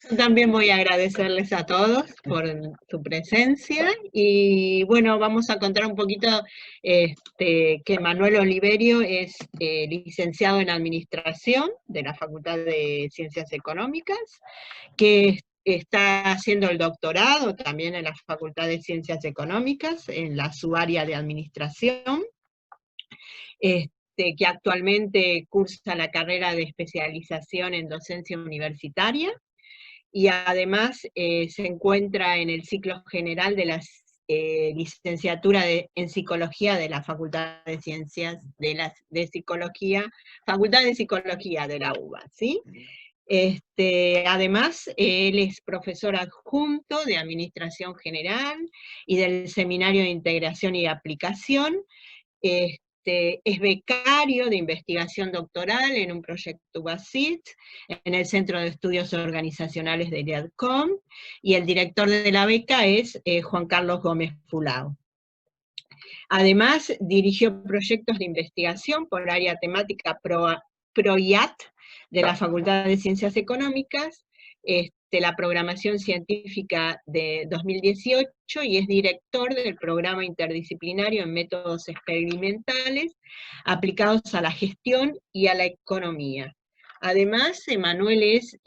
Yo también voy a agradecerles a todos por su presencia y bueno, vamos a contar un poquito que Manuel Oliverio es licenciado en Administración de la Facultad de Ciencias Económicas, que está haciendo el doctorado también en la Facultad de Ciencias Económicas, en la subárea de Administración, que actualmente cursa la carrera de especialización en docencia universitaria, y además se encuentra en el ciclo general de la licenciatura en Psicología de la Facultad de Ciencias de Psicología, Facultad de Psicología de la UBA, ¿sí? Además, él es profesor adjunto de Administración General y del Seminario de Integración y Aplicación. Es becario de investigación doctoral en un proyecto UASIT, en el Centro de Estudios Organizacionales de IADCOM, y el director de la beca es Juan Carlos Gómez Fulao. Además, dirigió proyectos de investigación por área temática PROIAT de la Facultad de Ciencias Económicas, la programación científica de 2018, y es director del programa interdisciplinario en métodos experimentales aplicados a la gestión y a la economía. Además, Emanuel es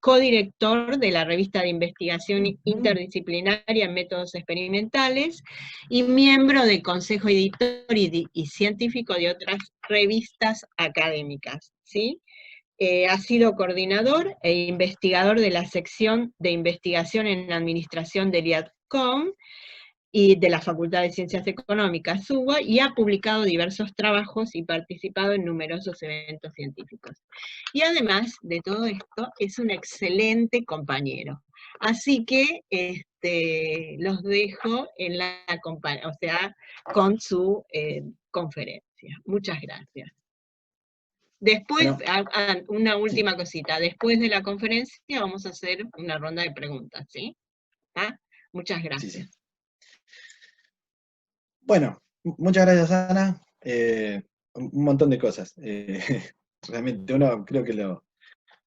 codirector de la revista de investigación interdisciplinaria en métodos experimentales y miembro del consejo editor y científico de otras revistas académicas, ¿sí? Ha sido coordinador e investigador de la sección de investigación en administración del IADCOM y de la Facultad de Ciencias Económicas, SUBA, y ha publicado diversos trabajos y participado en numerosos eventos científicos. Y además de todo esto, es un excelente compañero. Así que los dejo en o sea, con su conferencia. Muchas gracias. Después, Bueno, una sí, última cosita. Después de la conferencia vamos a hacer una ronda de preguntas, ¿sí? ¿Ah? Muchas sí, sí. gracias. Bueno, muchas gracias, Ana. Un montón de cosas. Realmente uno creo que lo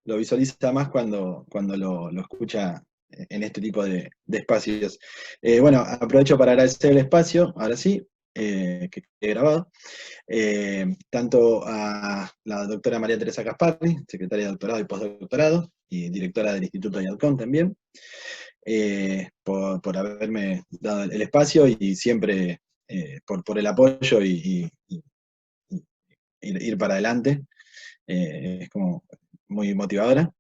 visualiza más cuando lo escucha en este tipo de espacios. Bueno, aprovecho para agradecer el espacio, ahora sí, que he grabado, tanto a la doctora María Teresa Gasparri, secretaria de doctorado y postdoctorado, y directora del Instituto IADCOM también, por haberme dado el espacio y siempre por el apoyo y ir para adelante. Es como muy motivadora.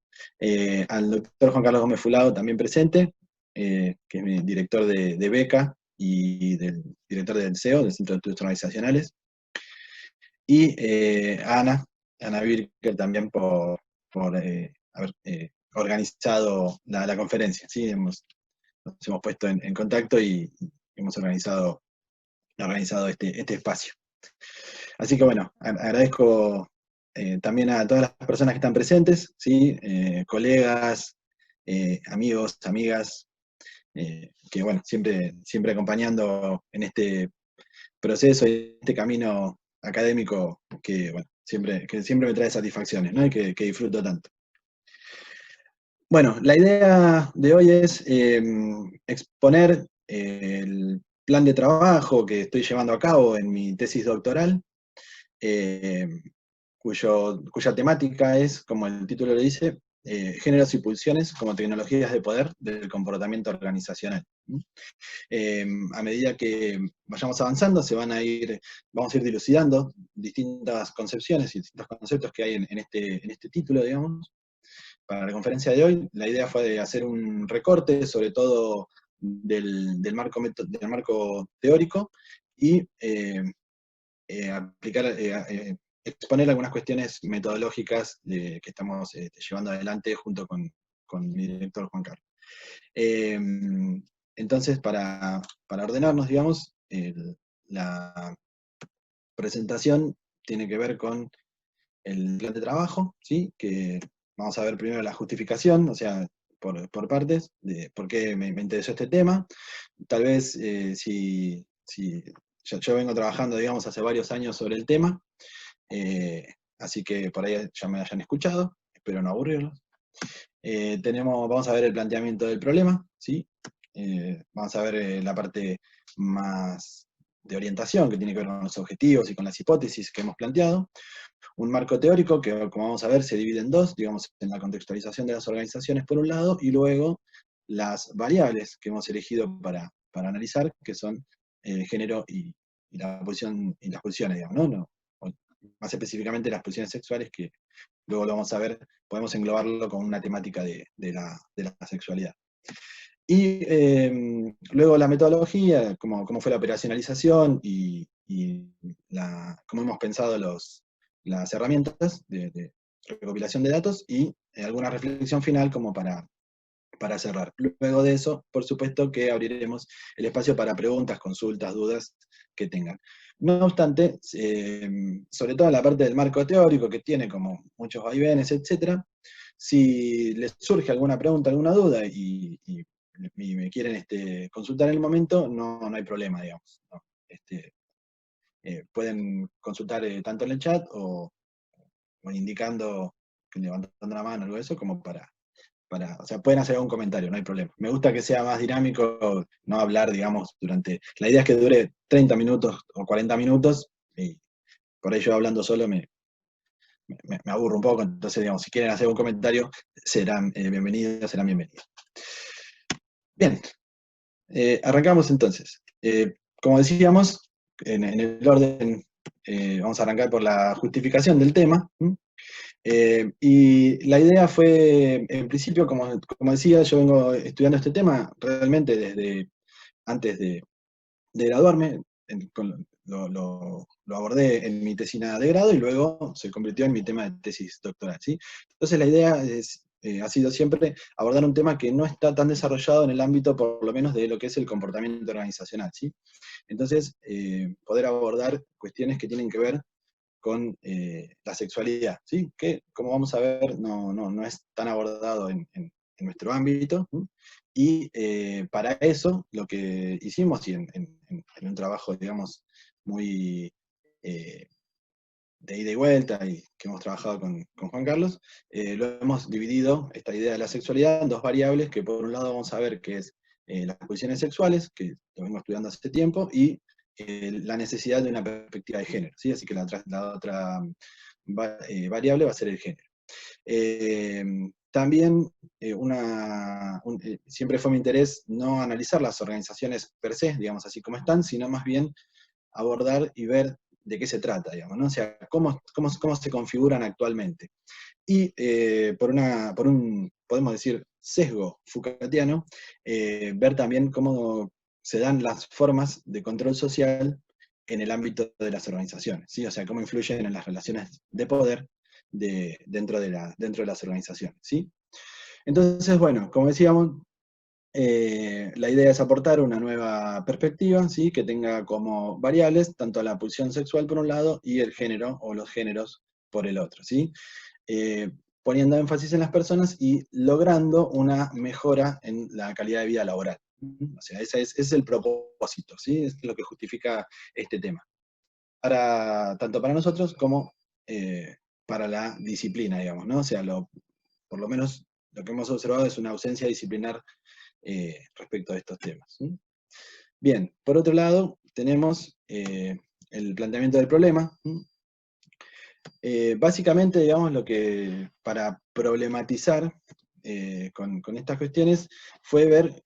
Al doctor Juan Carlos Gómez Fulao, también presente, que es mi director de beca y director del CEO, del Centro de Estudios Organizacionales. Y a Ana Birker también por haber organizado la conferencia. ¿Sí? Nos hemos puesto en contacto y hemos organizado este espacio. Así que bueno, agradezco también a todas las personas que están presentes, ¿sí? Colegas, amigos, amigas, que bueno, siempre acompañando en este proceso y este camino académico que, bueno, que siempre me trae satisfacciones, ¿no? Y que disfruto tanto. Bueno, la idea de hoy es exponer el plan de trabajo que estoy llevando a cabo en mi tesis doctoral, cuya temática es, como el título le dice, géneros y pulsiones como tecnologías de poder del comportamiento organizacional. A medida que vayamos avanzando, vamos a ir dilucidando distintas concepciones y distintos conceptos que hay en este título, digamos. Para la conferencia de hoy, la idea fue de hacer un recorte, sobre todo del marco teórico, y exponer algunas cuestiones metodológicas que estamos llevando adelante junto con mi director Juan Carlos. Entonces, para ordenarnos, digamos, la presentación tiene que ver con el plan de trabajo, ¿sí? Que vamos a ver primero la justificación, o sea, por partes, de por qué me interesó este tema. Tal vez si yo vengo trabajando, digamos, hace varios años sobre el tema, así que por ahí ya me hayan escuchado, espero no aburrirlos. Vamos a ver el planteamiento del problema, ¿sí? Vamos a ver la parte más de orientación, que tiene que ver con los objetivos y con las hipótesis que hemos planteado. Un marco teórico que, como vamos a ver, se divide en dos, digamos, en la contextualización de las organizaciones por un lado, y luego las variables que hemos elegido para analizar, que son el género y la posición, y las posiciones, digamos, ¿no? Más específicamente las posiciones sexuales, que luego lo vamos a ver, podemos englobarlo con una temática de la sexualidad. Y luego la metodología, cómo fue la operacionalización y cómo hemos pensado las herramientas de recopilación de datos, y alguna reflexión final como para cerrar. Luego de eso, por supuesto que abriremos el espacio para preguntas, consultas, dudas que tengan. No obstante, sobre todo en la parte del marco teórico, que tiene como muchos vaivenes, etc., si les surge alguna pregunta, alguna duda, y me quieren consultar en el momento, no hay problema, digamos, ¿no? Pueden consultar tanto en el chat o indicando, levantando la mano o algo de eso, como o sea, pueden hacer algún comentario, no hay problema. Me gusta que sea más dinámico, no hablar, digamos, la idea es que dure 30 minutos o 40 minutos, y por ello hablando solo me aburro un poco, entonces, digamos, si quieren hacer un comentario, serán bienvenidos, serán bienvenidos. Bien, arrancamos entonces. Como decíamos, en el orden, vamos a arrancar por la justificación del tema. Y la idea fue, en principio, como decía, yo vengo estudiando este tema realmente desde antes de graduarme. Lo abordé en mi tesina de grado y luego se convirtió en mi tema de tesis doctoral, ¿sí? Entonces la idea ha sido siempre abordar un tema que no está tan desarrollado en el ámbito, por lo menos, de lo que es el comportamiento organizacional, ¿sí? Entonces, poder abordar cuestiones que tienen que ver con la sexualidad, ¿sí? Que, como vamos a ver, no es tan abordado en nuestro ámbito, ¿sí? Y para eso, lo que hicimos, y en un trabajo, digamos, muy de ida y vuelta, y que hemos trabajado con Juan Carlos, lo hemos dividido, esta idea de la sexualidad, en dos variables, que por un lado vamos a ver que es las posiciones sexuales, que lo vengo estudiando hace tiempo, y la necesidad de una perspectiva de género, ¿sí? Así que la otra variable va a ser el género. También siempre fue mi interés no analizar las organizaciones per se, digamos, así como están, sino más bien abordar y ver de qué se trata, digamos, ¿no? O sea, cómo se configuran actualmente. Y por un, podemos decir, sesgo Foucaultiano, ver también cómo se dan las formas de control social en el ámbito de las organizaciones, ¿sí? O sea, cómo influyen en las relaciones de poder dentro de las organizaciones, ¿sí? Entonces, bueno, como decíamos, la idea es aportar una nueva perspectiva, ¿sí? Que tenga como variables tanto la pulsión sexual por un lado y el género o los géneros por el otro, ¿sí? Poniendo énfasis en las personas y logrando una mejora en la calidad de vida laboral. O sea, ese es el propósito, ¿sí? Es lo que justifica este tema. Tanto para nosotros como para la disciplina, digamos, ¿no? O sea, por lo menos lo que hemos observado es una ausencia disciplinar respecto a estos temas, ¿sí? Bien, por otro lado, tenemos el planteamiento del problema. Básicamente, digamos, para problematizar con estas cuestiones fue ver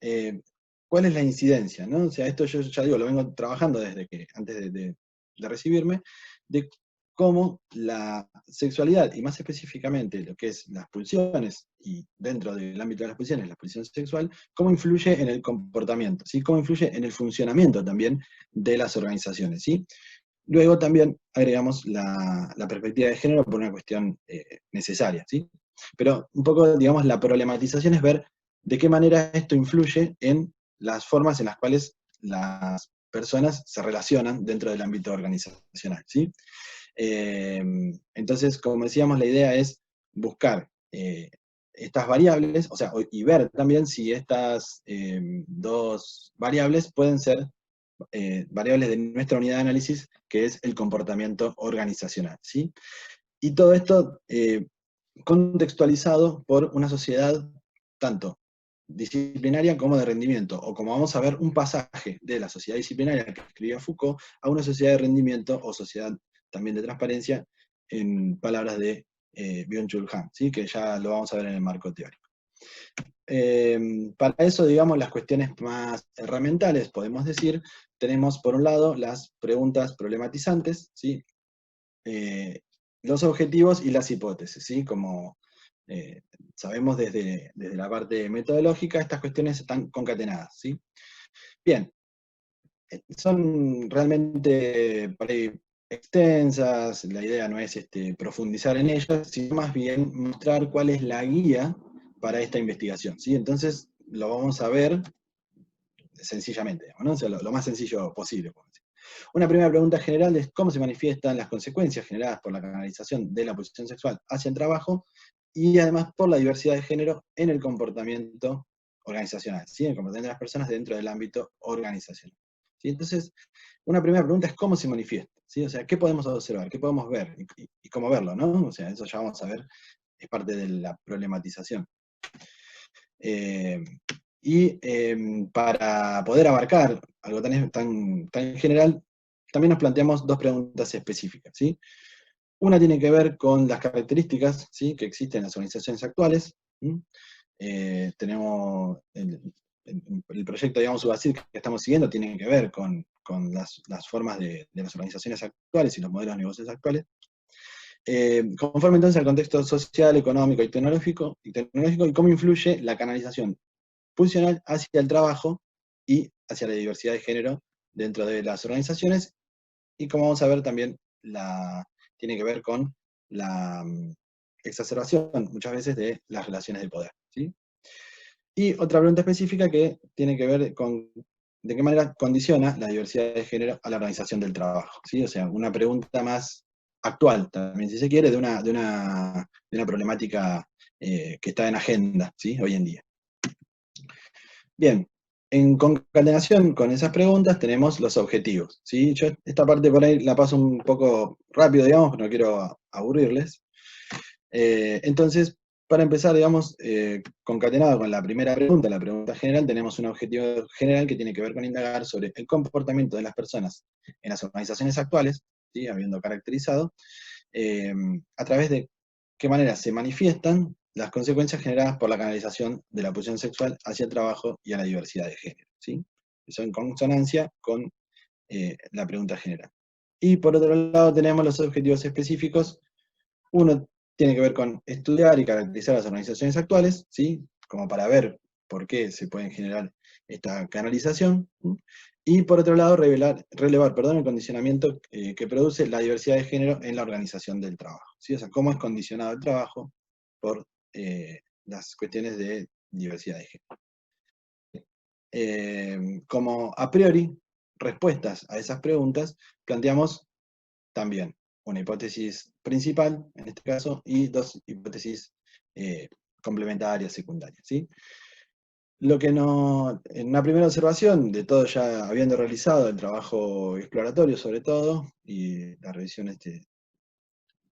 cuál es la incidencia, ¿no? O sea, esto yo ya digo, lo vengo trabajando desde antes de recibirme, de cómo la sexualidad, y más específicamente lo que es las pulsiones, y dentro del ámbito de las pulsiones, la pulsión sexual, cómo influye en el comportamiento, ¿sí? Cómo influye en el funcionamiento también de las organizaciones, ¿sí? Luego también agregamos la perspectiva de género por una cuestión necesaria, ¿sí? Pero un poco, digamos, la problematización es ver de qué manera esto influye en las formas en las cuales las personas se relacionan dentro del ámbito organizacional, ¿sí? Entonces, como decíamos, la idea es buscar estas variables, o sea, y ver también si estas dos variables pueden ser variables de nuestra unidad de análisis, que es el comportamiento organizacional, ¿sí? Y todo esto contextualizado por una sociedad tanto disciplinaria como de rendimiento, o como vamos a ver, un pasaje de la sociedad disciplinaria que escribía Foucault a una sociedad de rendimiento o sociedad también de transparencia, en palabras de Byung-Chul Han, ¿sí? Que ya lo vamos a ver en el marco teórico. Para eso, digamos, las cuestiones más herramientales, podemos decir, tenemos por un lado las preguntas problematizantes, ¿sí? Los objetivos y las hipótesis, ¿sí? Como sabemos desde la parte metodológica, estas cuestiones están concatenadas, ¿sí? Bien, son realmente por ahí extensas, la idea no es profundizar en ellas, sino más bien mostrar cuál es la guía para esta investigación, ¿sí? Entonces lo vamos a ver sencillamente, ¿no? O sea, lo más sencillo posible. Una primera pregunta general es cómo se manifiestan las consecuencias generadas por la canalización de la pulsión sexual hacia el trabajo y además por la diversidad de género en el comportamiento organizacional, ¿sí? En el comportamiento de las personas dentro del ámbito organizacional, ¿sí? Entonces, una primera pregunta es cómo se manifiesta, ¿sí? O sea, ¿qué podemos observar? ¿Qué podemos ver? Y cómo verlo, ¿no? O sea, eso ya vamos a ver, es parte de la problematización. Para poder abarcar algo tan general, también nos planteamos dos preguntas específicas, ¿sí? Una tiene que ver con las características, ¿sí?, que existen en las organizaciones actuales. Tenemos el proyecto, digamos, UBASID que estamos siguiendo tiene que ver con las formas de las organizaciones actuales y los modelos de negocios actuales. Conforme entonces al contexto social, económico y tecnológico, y cómo influye la canalización pulsional hacia el trabajo y hacia la diversidad de género dentro de las organizaciones, y como vamos a ver también, tiene que ver con la exacerbación muchas veces de las relaciones de poder, ¿sí? Y otra pregunta específica que tiene que ver con de qué manera condiciona la diversidad de género a la organización del trabajo, ¿sí? O sea, una pregunta más actual también, si se quiere, de una problemática que está en agenda, ¿sí?, hoy en día. Bien, en concatenación con esas preguntas tenemos los objetivos, ¿sí? Yo esta parte por ahí la paso un poco rápido, digamos, porque no quiero aburrirles. Entonces, para empezar, digamos, concatenado con la primera pregunta, la pregunta general, tenemos un objetivo general que tiene que ver con indagar sobre el comportamiento de las personas en las organizaciones actuales, ¿sí?, habiendo caracterizado, a través de qué manera se manifiestan las consecuencias generadas por la canalización de la pulsión sexual hacia el trabajo y a la diversidad de género, ¿sí? Eso en consonancia con la pregunta general. Y por otro lado tenemos los objetivos específicos. Uno tiene que ver con estudiar y caracterizar las organizaciones actuales, ¿sí?, como para ver por qué se puede generar esta canalización. Y por otro lado, relevar el condicionamiento que produce la diversidad de género en la organización del trabajo, ¿sí? O sea, cómo es condicionado el trabajo por las cuestiones de diversidad de género. Como a priori, respuestas a esas preguntas, planteamos también una hipótesis principal, en este caso, y dos hipótesis complementarias, secundarias, ¿sí? Lo que no, en una primera observación, de todo ya habiendo realizado el trabajo exploratorio sobre todo, y las revisiones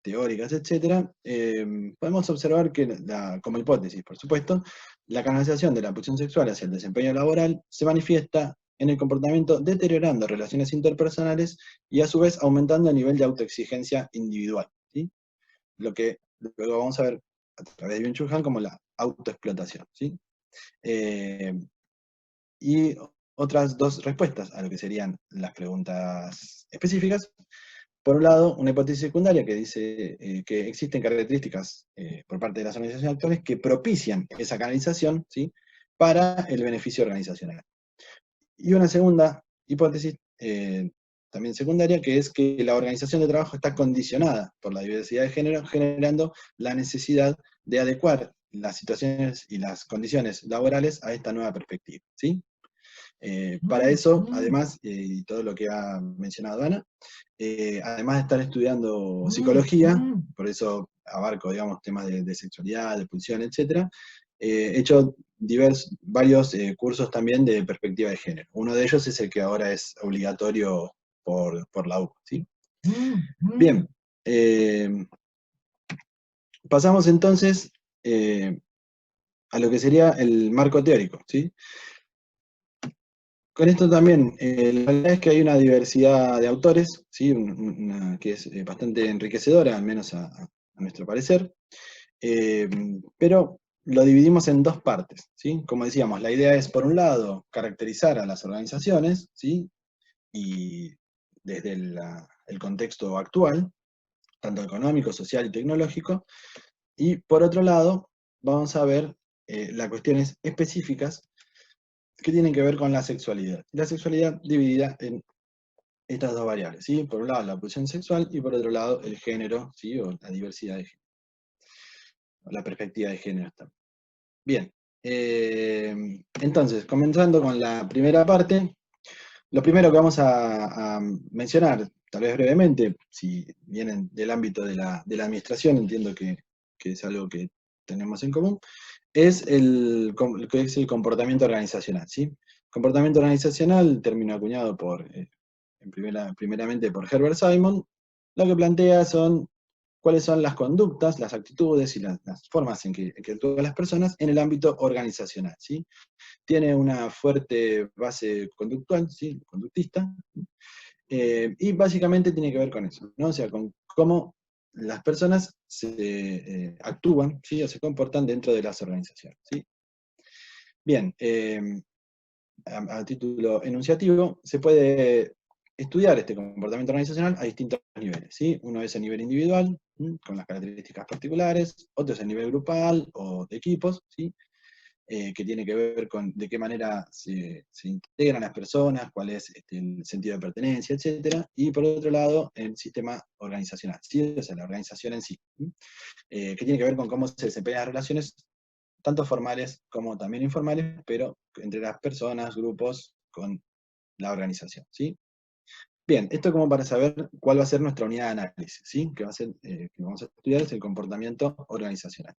teóricas, etc., podemos observar que, como hipótesis, por supuesto, la canalización de la pulsión sexual hacia el desempeño laboral se manifiesta en el comportamiento deteriorando relaciones interpersonales y a su vez aumentando el nivel de autoexigencia individual, ¿sí? Lo que luego vamos a ver a través de Byung-Chul Han como la autoexplotación, ¿sí? Y otras dos respuestas a lo que serían las preguntas específicas. Por un lado, una hipótesis secundaria que dice que existen características por parte de las organizaciones actuales que propician esa canalización, ¿sí?, para el beneficio organizacional. Y una segunda hipótesis, también secundaria, que es que la organización de trabajo está condicionada por la diversidad de género, generando la necesidad de adecuar las situaciones y las condiciones laborales a esta nueva perspectiva, ¿sí? Para eso, además, y todo lo que ha mencionado Ana, además de estar estudiando psicología, por eso abarco, digamos, temas de sexualidad, de pulsión, etc., he hecho varios cursos también de perspectiva de género. Uno de ellos es el que ahora es obligatorio por la U, ¿sí? Bien, pasamos entonces a lo que sería el marco teórico, ¿sí? Con esto también, la realidad es que hay una diversidad de autores, ¿sí? Que es bastante enriquecedora, al menos a nuestro parecer, pero lo dividimos en dos partes, ¿sí? Como decíamos, la idea es, por un lado, caracterizar a las organizaciones, ¿sí? Y desde el contexto actual, tanto económico, social y tecnológico, y por otro lado, vamos a ver las cuestiones específicas que tienen que ver con la sexualidad. La sexualidad dividida en estas dos variables, ¿sí? Por un lado la pulsión sexual y por otro lado el género, ¿sí? O la diversidad de género, o la perspectiva de género también. Bien, entonces, comenzando con la primera parte, lo primero que vamos a mencionar, tal vez brevemente, si vienen del ámbito de la administración, entiendo que es algo que tenemos en común, es lo que es el comportamiento organizacional, ¿sí? Comportamiento organizacional, término acuñado primeramente por Herbert Simon, lo que plantea son cuáles son las conductas, las actitudes y las formas en que actúan las personas en el ámbito organizacional, ¿sí? Tiene una fuerte base conductual, ¿sí? Conductista, y básicamente tiene que ver con eso, ¿no? O sea, con cómo las personas actúan, ¿sí? O se comportan dentro de las organizaciones, ¿sí? Bien, a título enunciativo, se puede estudiar este comportamiento organizacional a distintos niveles, ¿sí? Uno es a nivel individual, con las características particulares, otro es a nivel grupal o de equipos, ¿sí? Que tiene que ver con de qué manera se integran las personas, cuál es el sentido de pertenencia, etc. Y por otro lado, el sistema organizacional, ¿sí? O sea, la organización en sí, que tiene que ver con cómo se desempeñan las relaciones, tanto formales como también informales, pero entre las personas, grupos, con la organización, ¿sí? Bien, esto como para saber cuál va a ser nuestra unidad de análisis, ¿sí? Que va a ser, que vamos a estudiar es el comportamiento organizacional.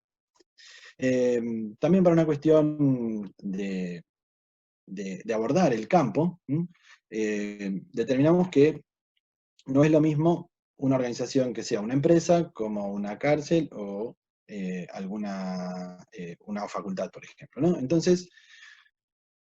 También para una cuestión de abordar el campo, determinamos que no es lo mismo una organización que sea una empresa, como una cárcel o una facultad, por ejemplo, ¿no? Entonces,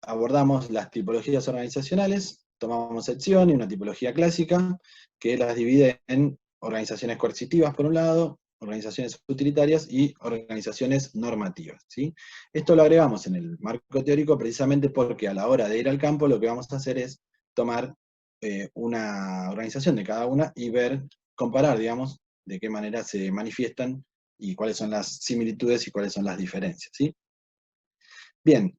abordamos las tipologías organizacionales, tomamos sección y una tipología clásica que las divide en organizaciones coercitivas por un lado, organizaciones utilitarias y organizaciones normativas, ¿sí? Esto lo agregamos en el marco teórico precisamente porque a la hora de ir al campo lo que vamos a hacer es tomar una organización de cada una y comparar, digamos, de qué manera se manifiestan y cuáles son las similitudes y cuáles son las diferencias, ¿sí? Bien,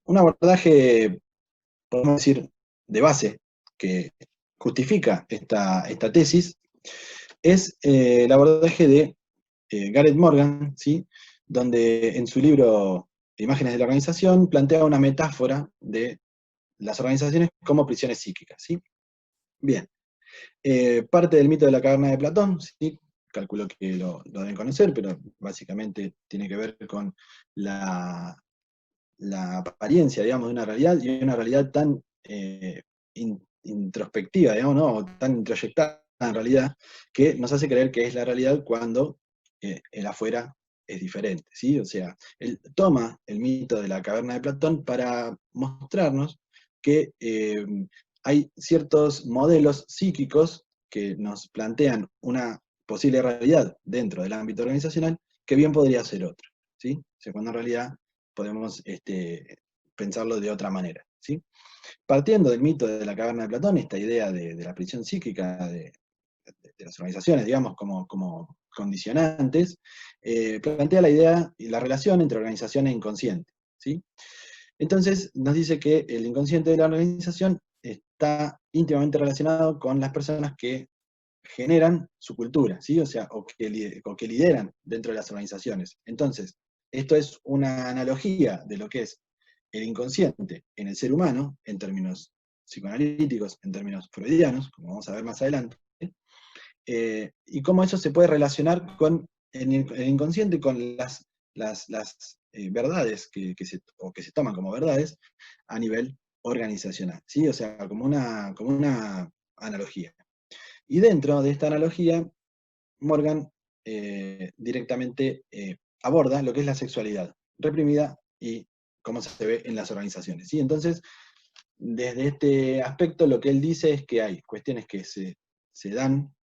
un abordaje, podemos decir, de base, que justifica esta tesis, es el abordaje de Gareth Morgan, ¿sí? Donde en su libro Imágenes de la Organización plantea una metáfora de las organizaciones como prisiones psíquicas, ¿sí? Bien, parte del mito de la caverna de Platón, ¿sí? Calculo que lo deben conocer, pero básicamente tiene que ver con la apariencia, digamos, de una realidad, y una realidad tan introspectiva, digamos, ¿no? O tan introyectada en realidad, que nos hace creer que es la realidad cuando el afuera es diferente, ¿sí? O sea, él toma el mito de la caverna de Platón para mostrarnos que hay ciertos modelos psíquicos que nos plantean una posible realidad dentro del ámbito organizacional que bien podría ser otra, ¿sí? O sea, cuando en realidad podemos pensarlo de otra manera, ¿sí? Partiendo del mito de la caverna de Platón, esta idea de la prisión psíquica de las organizaciones, digamos, como condicionantes, plantea la idea y la relación entre organización e inconsciente, ¿sí? Entonces nos dice que el inconsciente de la organización está íntimamente relacionado con las personas que generan su cultura, ¿sí? O sea, o que lideran dentro de las organizaciones. Entonces, esto es una analogía de lo que es el inconsciente en el ser humano, en términos psicoanalíticos, en términos freudianos, como vamos a ver más adelante, y cómo eso se puede relacionar con el inconsciente, con las verdades o que se toman como verdades a nivel organizacional, ¿sí? O sea, como una analogía. Y dentro de esta analogía, Morgan directamente aborda lo que es la sexualidad reprimida y cómo se ve en las organizaciones, ¿sí? Entonces, desde este aspecto, lo que él dice es que hay cuestiones que se dan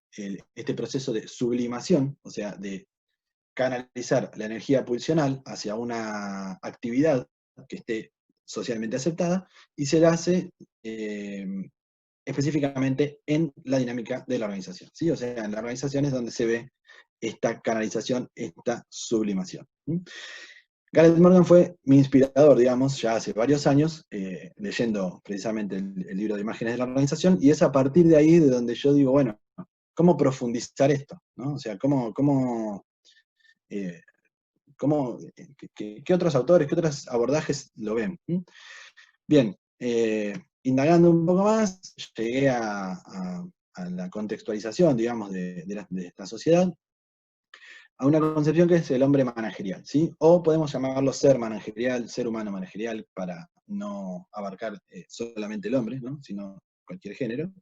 este proceso de sublimación, o sea, de canalizar la energía pulsional hacia una actividad que esté socialmente aceptada, y se la hace específicamente en la dinámica de la organización, ¿sí? O sea, en la organización es donde se ve esta canalización, esta sublimación. Gareth Morgan fue mi inspirador, digamos, ya hace varios años, leyendo precisamente el libro de imágenes de la organización, y es a partir de ahí de donde yo digo, bueno, ¿cómo profundizar esto? ¿No? O sea, eh, ¿qué otros autores, qué otros abordajes lo ven? Bien, indagando un poco más, llegué a la contextualización, digamos, de esta sociedad, a una concepción que es el hombre managerial, ¿sí? O podemos llamarlo ser managerial, ser humano managerial, para no abarcar solamente el hombre, ¿no? Sino cualquier género.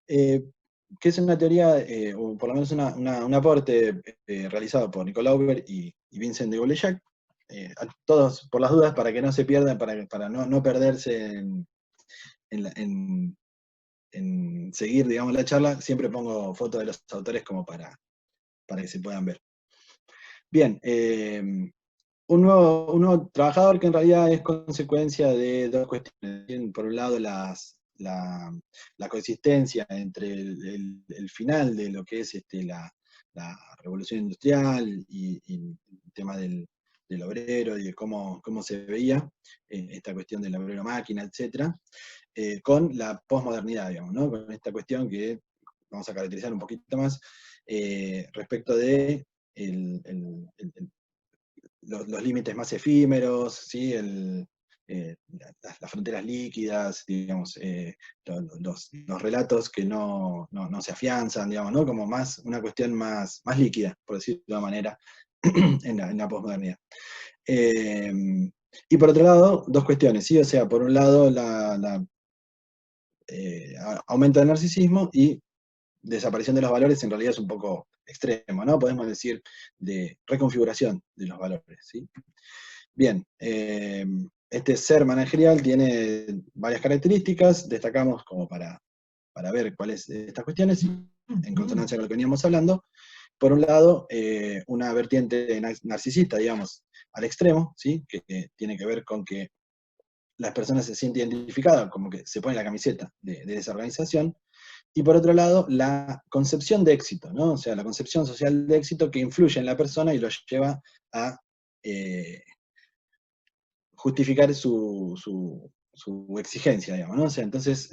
Que es una teoría, o por lo menos un aporte realizado por Nicolas Auber y Vincent de Gauleyac, a todos por las dudas, para que no se pierdan, para no perderse en seguir, digamos, la charla, siempre pongo fotos de los autores como para que se puedan ver. Bien, un nuevo trabajador que en realidad es consecuencia de dos cuestiones. Por un lado, la coexistencia entre el final de lo que es la revolución industrial y el tema del obrero y de cómo se veía esta cuestión del obrero máquina, etc., con la posmodernidad, digamos, ¿no? Con esta cuestión que vamos a caracterizar un poquito más respecto de los límites más efímeros, ¿sí? Las fronteras líquidas, digamos, los relatos que no se afianzan, digamos, ¿no? Como más una cuestión más líquida, por decirlo de una manera, en la posmodernidad. Y por otro lado, dos cuestiones, ¿sí? O sea, por un lado, aumento del narcisismo, y desaparición de los valores en realidad es un poco extremo, ¿no? Podemos decir de reconfiguración de los valores, ¿sí? Bien, este ser managerial tiene varias características, destacamos como para ver cuáles de estas cuestiones, en consonancia con lo que veníamos hablando. Por un lado, una vertiente narcisista, digamos, al extremo, ¿sí? Que tiene que ver con que las personas se sienten identificadas, como que se pone la camiseta de esa organización. Y por otro lado, la concepción de éxito, ¿no? O sea, la concepción social de éxito que influye en la persona y lo lleva a justificar su exigencia, digamos, ¿no? O sea, entonces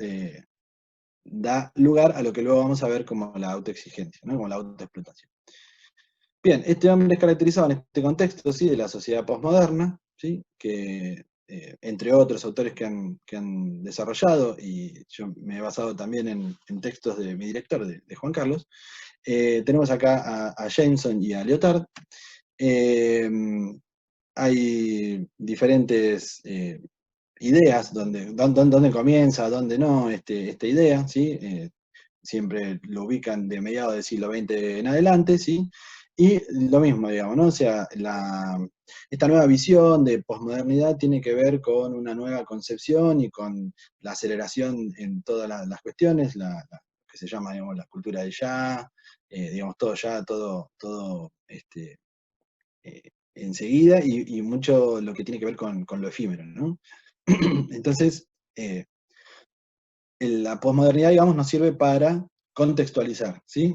da lugar a lo que luego vamos a ver como la autoexigencia, ¿no? Como la autoexplotación. Bien, este hombre es caracterizado en este contexto, ¿sí? De la sociedad posmoderna, ¿sí? Que entre otros autores que han desarrollado, y yo me he basado también en textos de mi director, de Juan Carlos, tenemos acá a Jameson y a Lyotard. Hay diferentes ideas, dónde comienza, dónde no, esta idea, ¿sí? Siempre lo ubican de mediados del siglo XX en adelante, ¿sí? Y lo mismo, digamos, ¿no? O sea, esta nueva visión de posmodernidad tiene que ver con una nueva concepción y con la aceleración en todas las cuestiones, que se llama, digamos, la cultura del ya, digamos, todo ya, todo enseguida, y mucho lo que tiene que ver con lo efímero, ¿no? Entonces, la posmodernidad, digamos, nos sirve para contextualizar, ¿sí?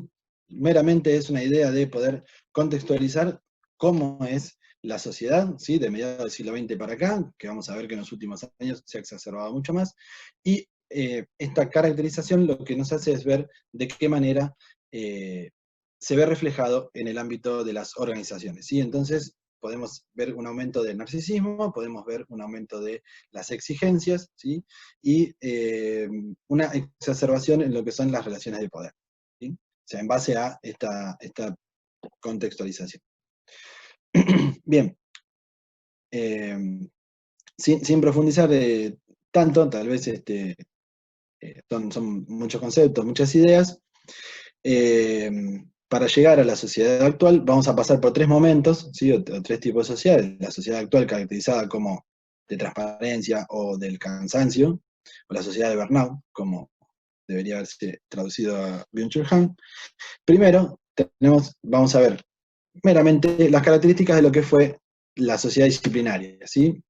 Meramente es una idea de poder contextualizar cómo es la sociedad, ¿sí? De mediados del siglo XX para acá, que vamos a ver que en los últimos años se ha exacerbado mucho más, y esta caracterización lo que nos hace es ver de qué manera se ve reflejado en el ámbito de las organizaciones, ¿sí? Entonces, podemos ver un aumento del narcisismo, podemos ver un aumento de las exigencias, ¿sí? Y una exacerbación en lo que son las relaciones de poder, ¿sí? O sea, en base a esta contextualización. Bien, sin profundizar tanto, tal vez son muchos conceptos, muchas ideas. para llegar a la sociedad actual vamos a pasar por tres momentos, ¿sí? o tres tipos de sociedades. La sociedad actual caracterizada como de transparencia o del cansancio, o la sociedad de burnout, como debería haberse traducido a Byung-Chul Han. Primero, vamos a ver meramente las características de lo que fue la sociedad disciplinaria, ¿sí?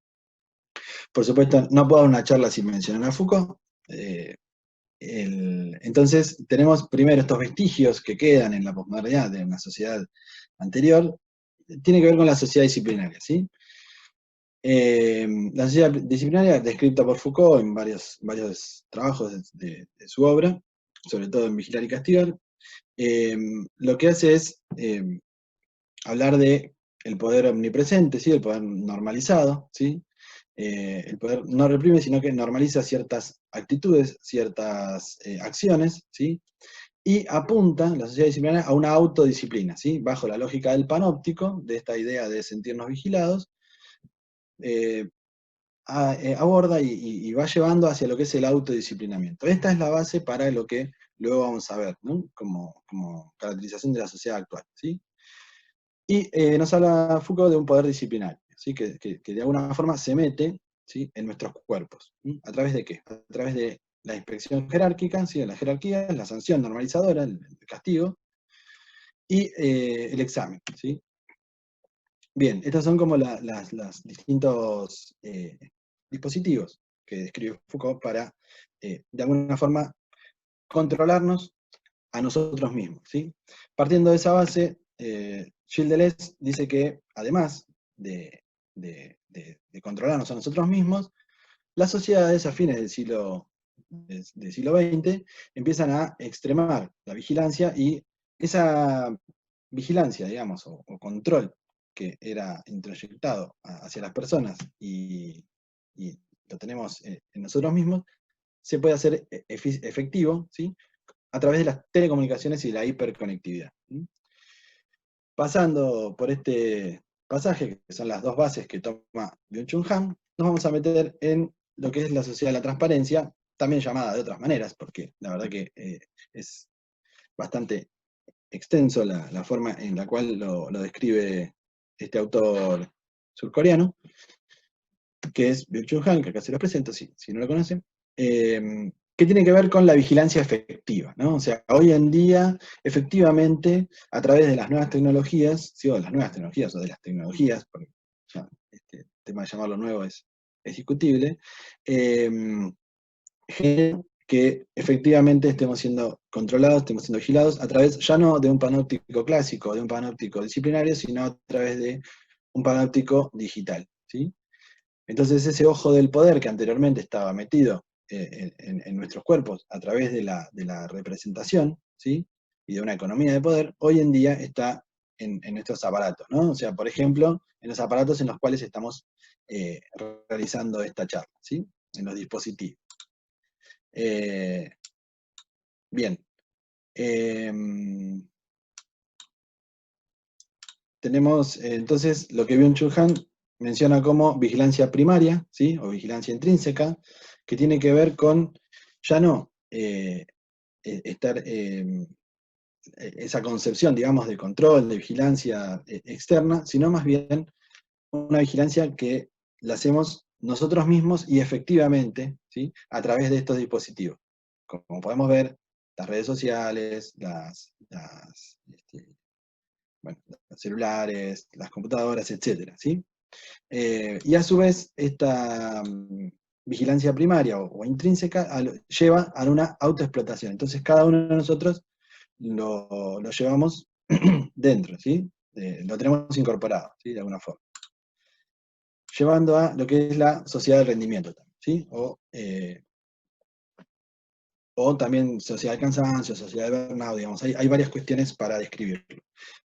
Por supuesto, no puedo dar una charla sin mencionar a Foucault. Entonces, tenemos primero estos vestigios que quedan en la posmodernidad de una sociedad anterior, tiene que ver con la sociedad disciplinaria, ¿sí? La sociedad disciplinaria, descrita por Foucault en varios trabajos de su obra, sobre todo en Vigilar y Castigar, lo que hace es hablar de el poder omnipresente, ¿sí? El poder normalizado, ¿sí? El poder no reprime, sino que normaliza ciertas actitudes, ciertas acciones, ¿sí? Y apunta la sociedad disciplinaria a una autodisciplina, ¿sí? Bajo la lógica del panóptico, de esta idea de sentirnos vigilados, aborda y va llevando hacia lo que es el autodisciplinamiento. Esta es la base para lo que luego vamos a ver, ¿no? como caracterización de la sociedad actual, ¿sí? Y nos habla Foucault de un poder disciplinario, ¿sí? que de alguna forma se mete, ¿sí? en nuestros cuerpos. ¿Sí? ¿A través de qué? A través de la inspección jerárquica, ¿sí? La jerarquía, la sanción normalizadora, el castigo, y el examen. ¿Sí? Bien, estos son como los distintos dispositivos que describe Foucault para, de alguna forma, controlarnos a nosotros mismos. ¿Sí? Partiendo de esa base, Gilles Deleuze dice que, además de controlarnos a nosotros mismos, las sociedades a fines del siglo XX empiezan a extremar la vigilancia, y esa vigilancia, digamos, o control que era introyectado hacia las personas y lo tenemos en nosotros mismos, se puede hacer efectivo, ¿sí? A través de las telecomunicaciones y la hiperconectividad. ¿Sí? Pasando por este pasaje, que son las dos bases que toma Byung-Chul Han, nos vamos a meter en lo que es la sociedad de la transparencia, también llamada de otras maneras, porque la verdad que es bastante extenso la forma en la cual lo describe este autor surcoreano, que es Byung-Chul Han, que acá se lo presento, si no lo conocen, que tiene que ver con la vigilancia efectiva, ¿no? O sea, hoy en día, efectivamente, a través de las nuevas tecnologías, ¿sí? O de las nuevas tecnologías o de las tecnologías, porque ya este tema de llamarlo nuevo es discutible, que efectivamente estemos siendo controlados, estemos siendo vigilados a través ya no de un panóptico clásico, de un panóptico disciplinario, sino a través de un panóptico digital, ¿sí? Entonces ese ojo del poder que anteriormente estaba metido en nuestros cuerpos a través de la representación, ¿sí? Y de una economía de poder, hoy en día está en nuestros aparatos, ¿no? O sea, por ejemplo, en los aparatos en los cuales estamos realizando esta charla, ¿sí? En los dispositivos. Bien. Tenemos entonces lo que Byung-Chul Han menciona como vigilancia primaria, ¿sí? O vigilancia intrínseca, que tiene que ver con ya no estar esa concepción, digamos, de control, de vigilancia externa, sino más bien una vigilancia que la hacemos nosotros mismos y efectivamente, ¿sí? A través de estos dispositivos. Como podemos ver, las redes sociales, bueno, los celulares, las computadoras, etcétera, ¿sí? Y a su vez, esta vigilancia primaria o intrínseca lleva a una autoexplotación. Entonces, cada uno de nosotros lo llevamos dentro, ¿sí? Lo tenemos incorporado, ¿sí? De alguna forma. Llevando a lo que es la sociedad del rendimiento, ¿sí? O también sociedad del cansancio, sociedad de burnout, digamos. Hay varias cuestiones para describirlo.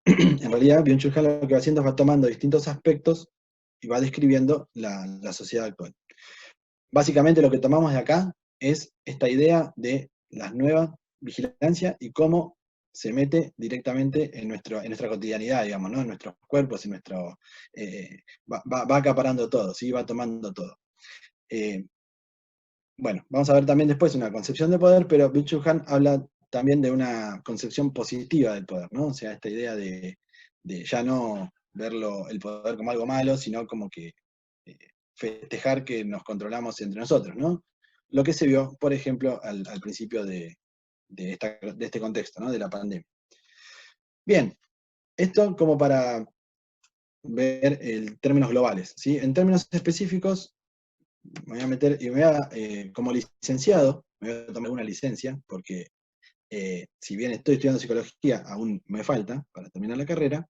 En realidad, Byung-Chul Han lo que va haciendo es va tomando distintos aspectos y va describiendo la sociedad actual. Básicamente lo que tomamos de acá es esta idea de la nueva vigilancia y cómo se mete directamente en nuestra cotidianidad, digamos, ¿no? En nuestros cuerpos, en va acaparando todo, ¿sí? Va tomando todo. Bueno, vamos a ver también después una concepción de poder, pero Byung-Chul Han habla también de una concepción positiva del poder, ¿no? O sea, esta idea de ya no verlo el poder como algo malo, sino como que festejar que nos controlamos entre nosotros, ¿no? Lo que se vio, por ejemplo, al principio de este contexto, ¿no? De la pandemia. Bien, esto como para ver términos globales, ¿sí? En términos específicos, me voy a meter y como licenciado, me voy a tomar una licencia, porque si bien estoy estudiando psicología, aún me falta para terminar la carrera.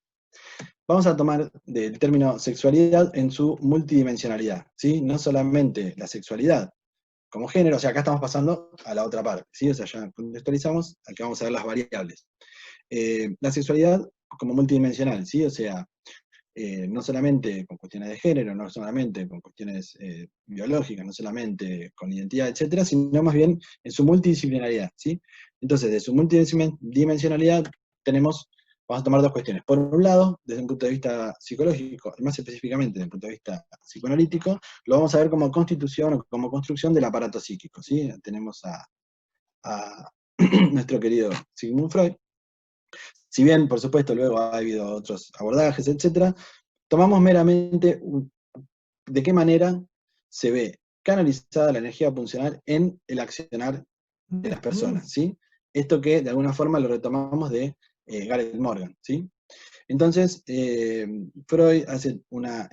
Vamos a tomar del término sexualidad en su multidimensionalidad, ¿sí? No solamente la sexualidad como género, o sea, acá estamos pasando a la otra parte, ¿sí? O sea, ya contextualizamos, aquí vamos a ver las variables. La sexualidad como multidimensional, ¿sí? O sea, no solamente con cuestiones de género, no solamente con cuestiones biológicas, no solamente con identidad, etcétera, sino más bien en su multidisciplinaridad, ¿sí? Entonces, de su multidimensionalidad vamos a tomar dos cuestiones. Por un lado, desde un punto de vista psicológico, y más específicamente desde un punto de vista psicoanalítico, lo vamos a ver como constitución o como construcción del aparato psíquico, ¿sí? Tenemos a nuestro querido Sigmund Freud. Si bien, por supuesto, luego ha habido otros abordajes, etcétera, tomamos meramente de qué manera se ve canalizada la energía funcional en el accionar de las personas, ¿sí? Esto que de alguna forma lo retomamos de Gareth Morgan, ¿sí? Entonces, Freud hace una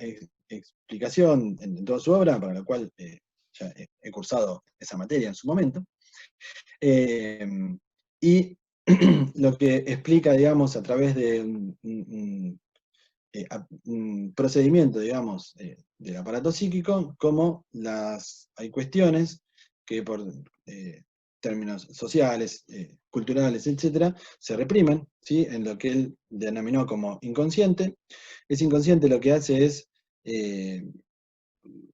explicación en toda su obra, para la cual ya he cursado esa materia en su momento, y lo que explica, digamos, a través de un procedimiento, digamos, del aparato psíquico, como hay cuestiones que por términos sociales, culturales, etcétera, se reprimen, ¿sí? En lo que él denominó como inconsciente. Ese inconsciente lo que hace es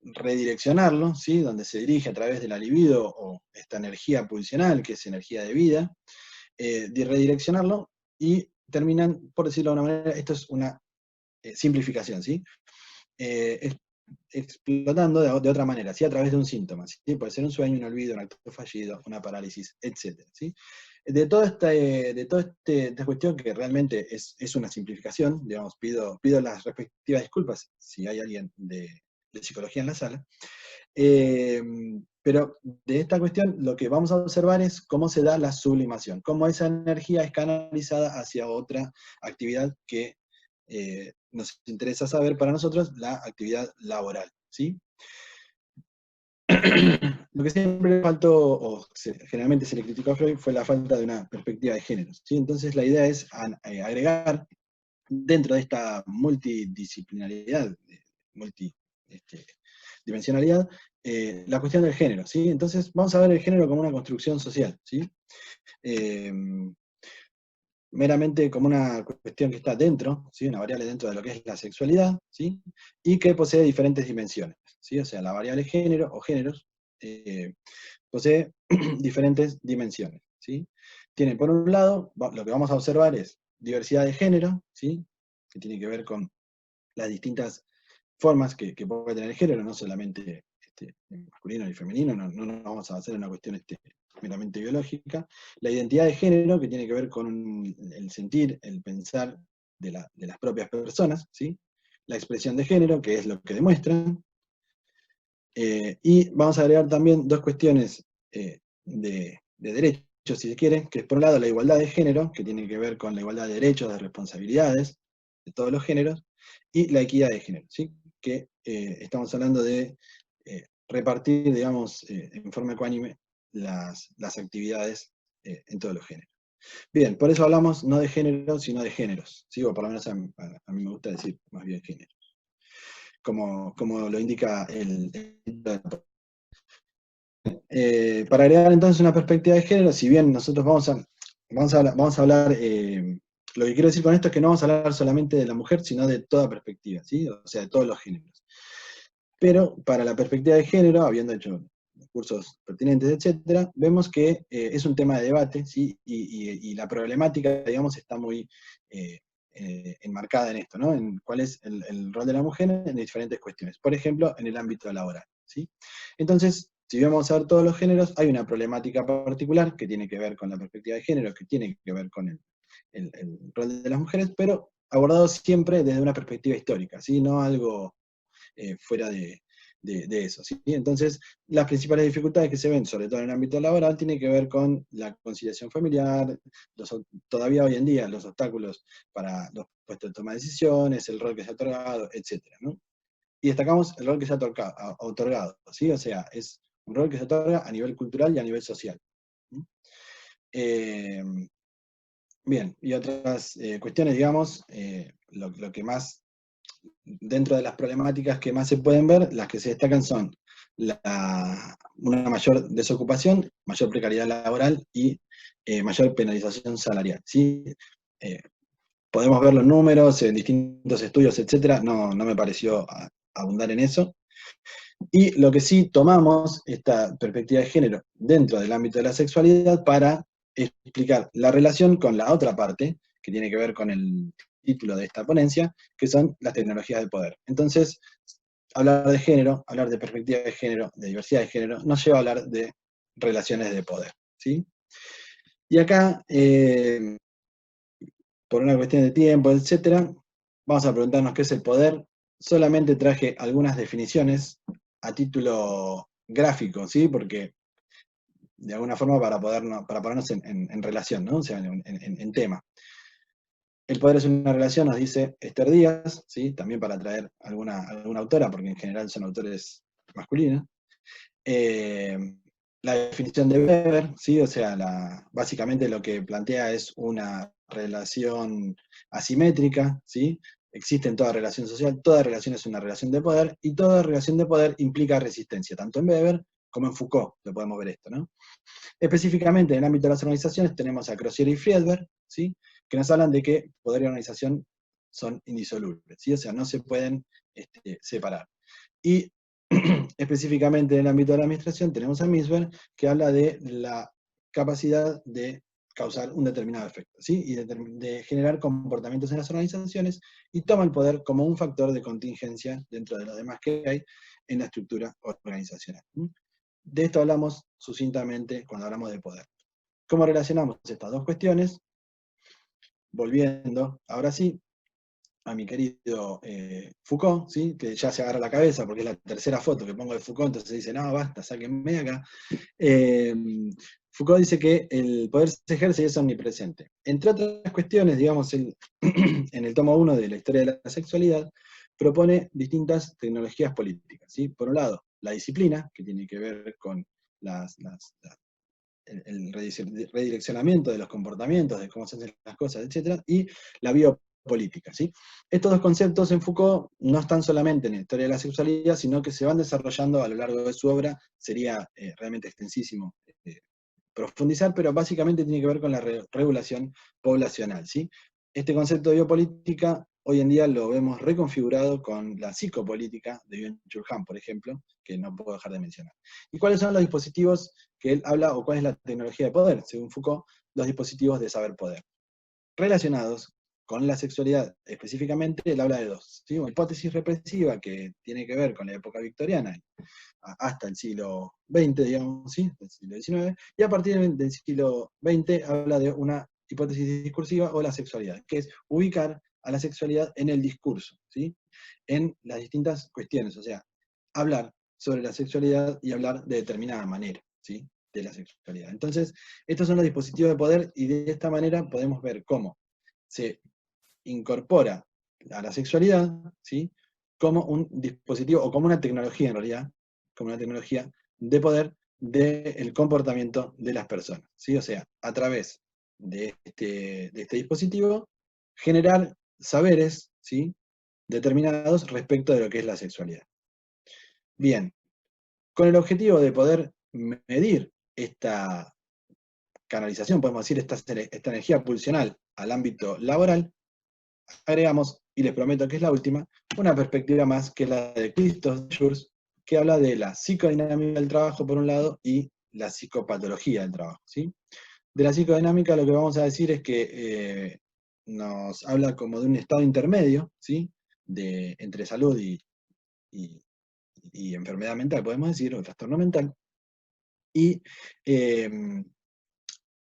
redireccionarlo, ¿sí? Donde se dirige a través de la libido o esta energía pulsional, que es energía de vida, de redireccionarlo y terminan, por decirlo de alguna manera, esto es una simplificación, ¿sí? Explotando de otra manera, ¿sí? A través de un síntoma, ¿sí? Puede ser un sueño, un olvido, un acto fallido, una parálisis, etc. ¿Sí? De toda esta cuestión que realmente es una simplificación, digamos, pido las respectivas disculpas si hay alguien de psicología en la sala, pero de esta cuestión lo que vamos a observar es cómo se da la sublimación, cómo esa energía es canalizada hacia otra actividad que nos interesa saber para nosotros, la actividad laboral, ¿sí? Lo que siempre faltó, o generalmente se le criticó a Freud, fue la falta de una perspectiva de género, ¿sí? Entonces la idea es agregar dentro de esta multidisciplinaridad, multidimensionalidad, la cuestión del género, ¿sí? Entonces vamos a ver el género como una construcción social, ¿sí? Meramente como una cuestión que está dentro, ¿sí? Una variable dentro de lo que es la sexualidad, ¿sí? Y que posee diferentes dimensiones, ¿sí? O sea, la variable género o géneros posee diferentes dimensiones, ¿sí? Tiene, por un lado, lo que vamos a observar es diversidad de género, ¿sí? Que tiene que ver con las distintas formas que puede tener el género, no solamente masculino y femenino, no nos vamos a hacer una cuestión meramente biológica. La identidad de género, que tiene que ver con el sentir, el pensar de las propias personas, ¿sí? La expresión de género, que es lo que demuestran. Y vamos a agregar también dos cuestiones de derechos, si se quiere, que es por un lado la igualdad de género, que tiene que ver con la igualdad de derechos, de responsabilidades de todos los géneros, y la equidad de género, ¿sí? Que estamos hablando de repartir, digamos, en forma ecuánime las actividades en todos los géneros. Bien, por eso hablamos no de género, sino de géneros, ¿sí? O por lo menos a mí me gusta decir más bien género, como lo indica para agregar entonces una perspectiva de género, si bien nosotros vamos a hablar, lo que quiero decir con esto es que no vamos a hablar solamente de la mujer, sino de toda perspectiva, ¿sí? O sea, de todos los géneros. Pero para la perspectiva de género, habiendo hecho cursos pertinentes, etcétera, vemos que es un tema de debate, ¿sí? Y la problemática, digamos, está muy enmarcada en esto, ¿no? En cuál es el rol de la mujer en diferentes cuestiones. Por ejemplo, en el ámbito laboral, ¿sí? Entonces, si vamos a ver todos los géneros, hay una problemática particular que tiene que ver con la perspectiva de género, que tiene que ver con el rol de las mujeres, pero abordado siempre desde una perspectiva histórica, ¿sí? No algo fuera de eso, ¿sí? Entonces, las principales dificultades que se ven, sobre todo en el ámbito laboral, tienen que ver con la conciliación familiar, todavía hoy en día los obstáculos para los puestos de toma de decisiones, el rol que se ha otorgado, etcétera, ¿no? Y destacamos el rol que se ha otorgado, ¿sí? O sea, es un rol que se otorga a nivel cultural y a nivel social. Eh, bien, y otras cuestiones, digamos, lo que más, dentro de las problemáticas que más se pueden ver, las que se destacan son una mayor desocupación, mayor precariedad laboral y mayor penalización salarial, ¿sí? Podemos ver los números en distintos estudios, etcétera, no me pareció abundar en eso. Y lo que sí tomamos, esta perspectiva de género dentro del ámbito de la sexualidad para explicar la relación con la otra parte, que tiene que ver con el título de esta ponencia, que son las tecnologías del poder. Entonces, hablar de género, hablar de perspectiva de género, de diversidad de género, nos lleva a hablar de relaciones de poder, ¿sí? Y acá, por una cuestión de tiempo, etcétera, vamos a preguntarnos qué es el poder. Solamente traje algunas definiciones a título gráfico, ¿sí? Porque de alguna forma para ponernos en relación, ¿no? O sea, en tema. El poder es una relación, nos dice Esther Díaz, ¿sí? También para traer alguna autora, porque en general son autores masculinos. Eh, la definición de Weber, ¿sí? O sea, básicamente lo que plantea es una relación asimétrica, ¿sí? Existe en toda relación social, toda relación es una relación de poder, y toda relación de poder implica resistencia, tanto en Weber como en Foucault, lo podemos ver esto, ¿no? Específicamente en el ámbito de las organizaciones tenemos a Crozier y Friedberg, ¿sí? Que nos hablan de que poder y organización son indisolubles, ¿sí? O sea, no se pueden separar. Y específicamente en el ámbito de la administración tenemos a Misberg, que habla de la capacidad de causar un determinado efecto, ¿sí? Y de generar comportamientos en las organizaciones, y toma el poder como un factor de contingencia dentro de lo demás que hay en la estructura organizacional. De esto hablamos sucintamente cuando hablamos de poder. ¿Cómo relacionamos estas dos cuestiones? Volviendo, ahora sí, a mi querido Foucault, ¿sí? Que ya se agarra la cabeza porque es la tercera foto que pongo de Foucault, entonces dice, no, basta, sáquenme acá. Foucault dice que el poder se ejerce y es omnipresente. Entre otras cuestiones, digamos, en el tomo 1 de la historia de la sexualidad, propone distintas tecnologías políticas, ¿sí? Por un lado, la disciplina, que tiene que ver con el redireccionamiento de los comportamientos, de cómo se hacen las cosas, etc., y la biopolítica, ¿sí? Estos dos conceptos en Foucault no están solamente en la historia de la sexualidad, sino que se van desarrollando a lo largo de su obra. Sería realmente extensísimo profundizar, pero básicamente tiene que ver con la regulación poblacional, ¿sí? Este concepto de biopolítica hoy en día lo vemos reconfigurado con la psicopolítica de Byung-Chul Han, por ejemplo, que no puedo dejar de mencionar. ¿Y cuáles son los dispositivos que él habla, o cuál es la tecnología de poder? Según Foucault, los dispositivos de saber poder. Relacionados con la sexualidad específicamente, él habla de dos, ¿sí? Una hipótesis represiva que tiene que ver con la época victoriana hasta el siglo XX, digamos, ¿sí? El siglo XIX, y a partir del siglo XX habla de una hipótesis discursiva o la sexualidad, que es ubicar a la sexualidad en el discurso, ¿sí? En las distintas cuestiones, o sea, hablar sobre la sexualidad y hablar de determinada manera, ¿sí? De la sexualidad. Entonces, estos son los dispositivos de poder, y de esta manera podemos ver cómo se incorpora a la sexualidad, ¿sí? Como un dispositivo, o como una tecnología en realidad, como una tecnología de poder del comportamiento de las personas, ¿sí? O sea, a través de este dispositivo, generar saberes, ¿sí? Determinados respecto de lo que es la sexualidad. Bien, con el objetivo de poder medir esta canalización, podemos decir, esta energía pulsional al ámbito laboral, agregamos, y les prometo que es la última, una perspectiva más, que es la de Christoph Schurz, que habla de la psicodinámica del trabajo por un lado y la psicopatología del trabajo, ¿sí? De la psicodinámica lo que vamos a decir es que nos habla como de un estado intermedio, ¿sí? Entre salud y enfermedad mental, podemos decir, o trastorno mental, y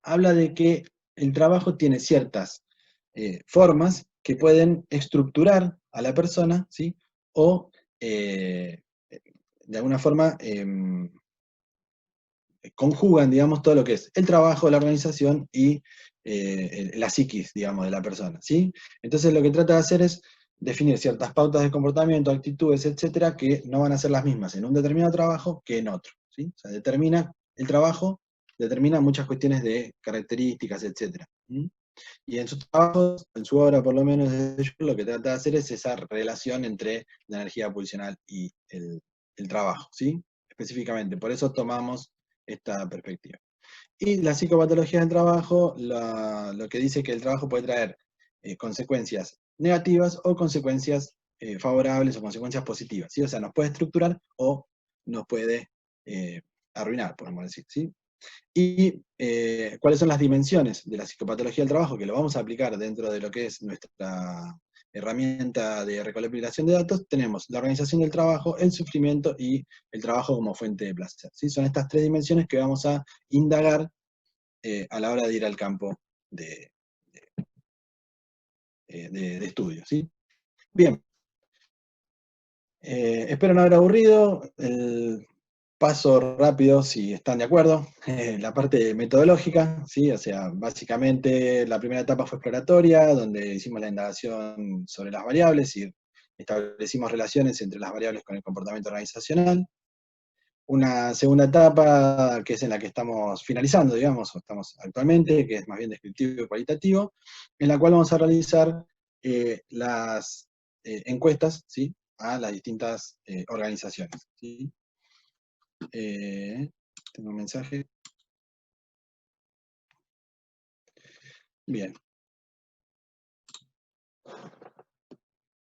habla de que el trabajo tiene ciertas formas que pueden estructurar a la persona, ¿sí? O de alguna forma conjugan, digamos, todo lo que es el trabajo, la organización y la psiquis, digamos, de la persona, ¿sí? Entonces lo que trata de hacer es definir ciertas pautas de comportamiento, actitudes, etcétera, que no van a ser las mismas en un determinado trabajo que en otro, ¿sí? O sea, el trabajo determina muchas cuestiones de características, etcétera. ¿Sí? Y en sus trabajos, en su obra por lo menos, lo que trata de hacer es esa relación entre la energía pulsional y el trabajo, ¿sí? Específicamente, por eso tomamos esta perspectiva. Y la psicopatología del trabajo, lo que dice que el trabajo puede traer consecuencias negativas o consecuencias favorables o consecuencias positivas, ¿sí? O sea, nos puede estructurar o nos puede arruinar, podemos decir, ¿sí? Y cuáles son las dimensiones de la psicopatología del trabajo, que lo vamos a aplicar dentro de lo que es nuestra herramienta de recopilación de datos. Tenemos la organización del trabajo, el sufrimiento y el trabajo como fuente de placer, ¿sí? Son estas tres dimensiones que vamos a indagar a la hora de ir al campo de estudio, ¿sí? Bien, espero no haber aburrido. Paso rápido, si están de acuerdo, la parte metodológica, ¿sí? O sea, básicamente la primera etapa fue exploratoria, donde hicimos la indagación sobre las variables y establecimos relaciones entre las variables con el comportamiento organizacional. Una segunda etapa, que es en la que estamos finalizando, digamos, o estamos actualmente, que es más bien descriptivo y cualitativo, en la cual vamos a realizar las encuestas, ¿sí? A las distintas organizaciones, ¿sí? Tengo un mensaje. Bien.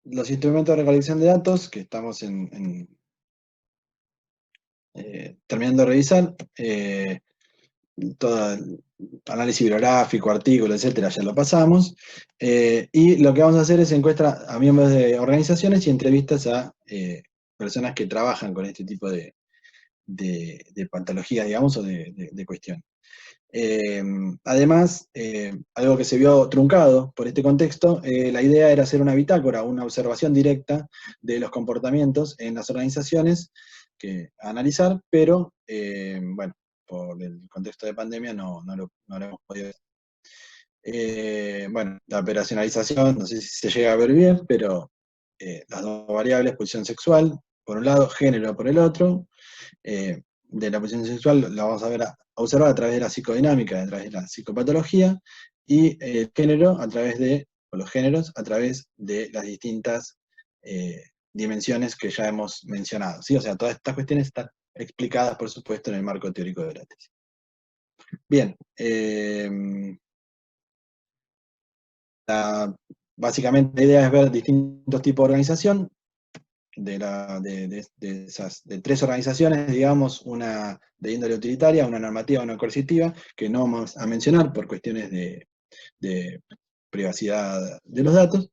Los instrumentos de recolección de datos, que estamos terminando de revisar, todo el análisis bibliográfico, artículos, etcétera, ya lo pasamos. Y lo que vamos a hacer es encuestas a miembros de organizaciones y entrevistas a personas que trabajan con este tipo de patologías, digamos, o de cuestiones. Además, algo que se vio truncado por este contexto, la idea era hacer una bitácora, una observación directa de los comportamientos en las organizaciones que analizar, pero bueno, por el contexto de pandemia no lo hemos podido hacer. Bueno, la operacionalización, no sé si se llega a ver bien, pero las dos variables, posición sexual, por un lado, género por el otro, de la posición sexual la vamos a observar a través de la psicodinámica, a través de la psicopatología, y el género o los géneros a través de las distintas dimensiones que ya hemos mencionado, ¿sí? O sea, todas estas cuestiones están explicadas, por supuesto, en el marco teórico de la tesis. Bien, básicamente la idea es ver distintos tipos de organización, de tres organizaciones, digamos, una de índole utilitaria, una normativa, una coercitiva, que no vamos a mencionar por cuestiones de privacidad de los datos.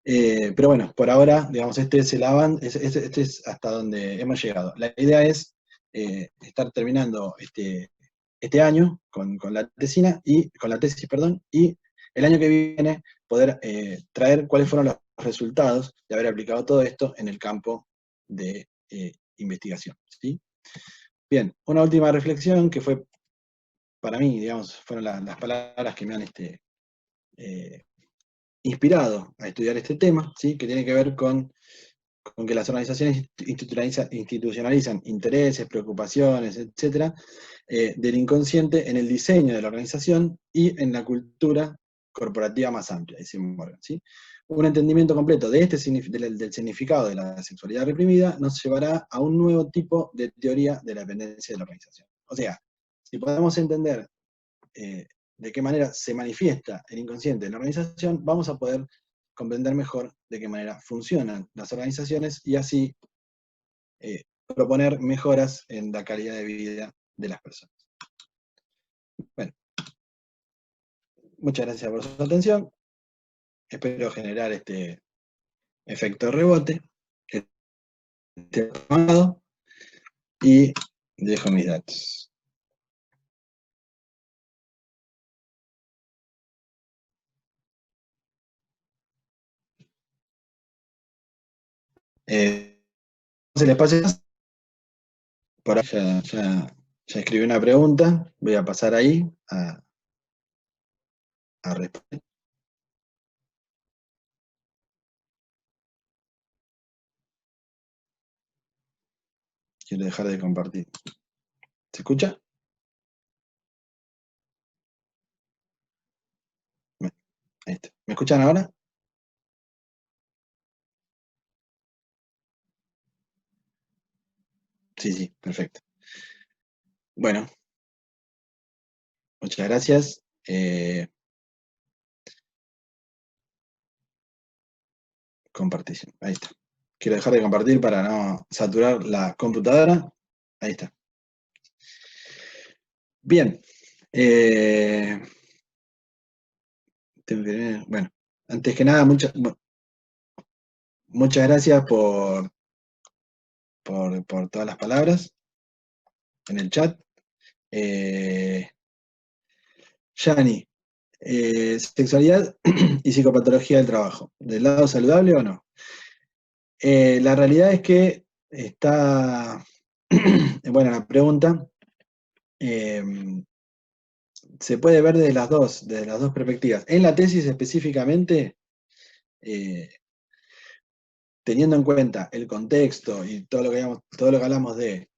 Pero bueno, por ahora, digamos, este es este es hasta donde hemos llegado. La idea es estar terminando este año con la tesina y con la tesis, perdón, y el año que viene poder traer cuáles fueron los resultados de haber aplicado todo esto en el campo de investigación, ¿sí? Bien, una última reflexión que fue para mí, digamos, fueron las palabras que me han inspirado a estudiar este tema, ¿sí? Que tiene que ver con que las organizaciones institucionalizan intereses, preocupaciones, etcétera, del inconsciente en el diseño de la organización y en la cultura corporativa más amplia, dice Morgan, ¿sí? Un entendimiento completo de del significado de la sexualidad reprimida nos llevará a un nuevo tipo de teoría de la dependencia de la organización. O sea, si podemos entender de qué manera se manifiesta el inconsciente en la organización, vamos a poder comprender mejor de qué manera funcionan las organizaciones y así proponer mejoras en la calidad de vida de las personas. Bueno, muchas gracias por su atención. Espero generar este efecto rebote y dejo mis datos. el espacio, por ahí ya escribí una pregunta, voy a pasar ahí a responder. Quiero dejar de compartir. ¿Se escucha? Ahí está. ¿Me escuchan ahora? Sí, sí, perfecto. Bueno, muchas gracias. Compartición, ahí está. Quiero dejar de compartir para no saturar la computadora. Ahí está. Bien. Bueno, antes que nada, muchas gracias por todas las palabras en el chat. Yani, sexualidad y psicopatología del trabajo. ¿Del lado saludable o no? La realidad es que está, bueno, la pregunta se puede ver desde las dos perspectivas. En la tesis específicamente, teniendo en cuenta el contexto y todo lo que hablamos de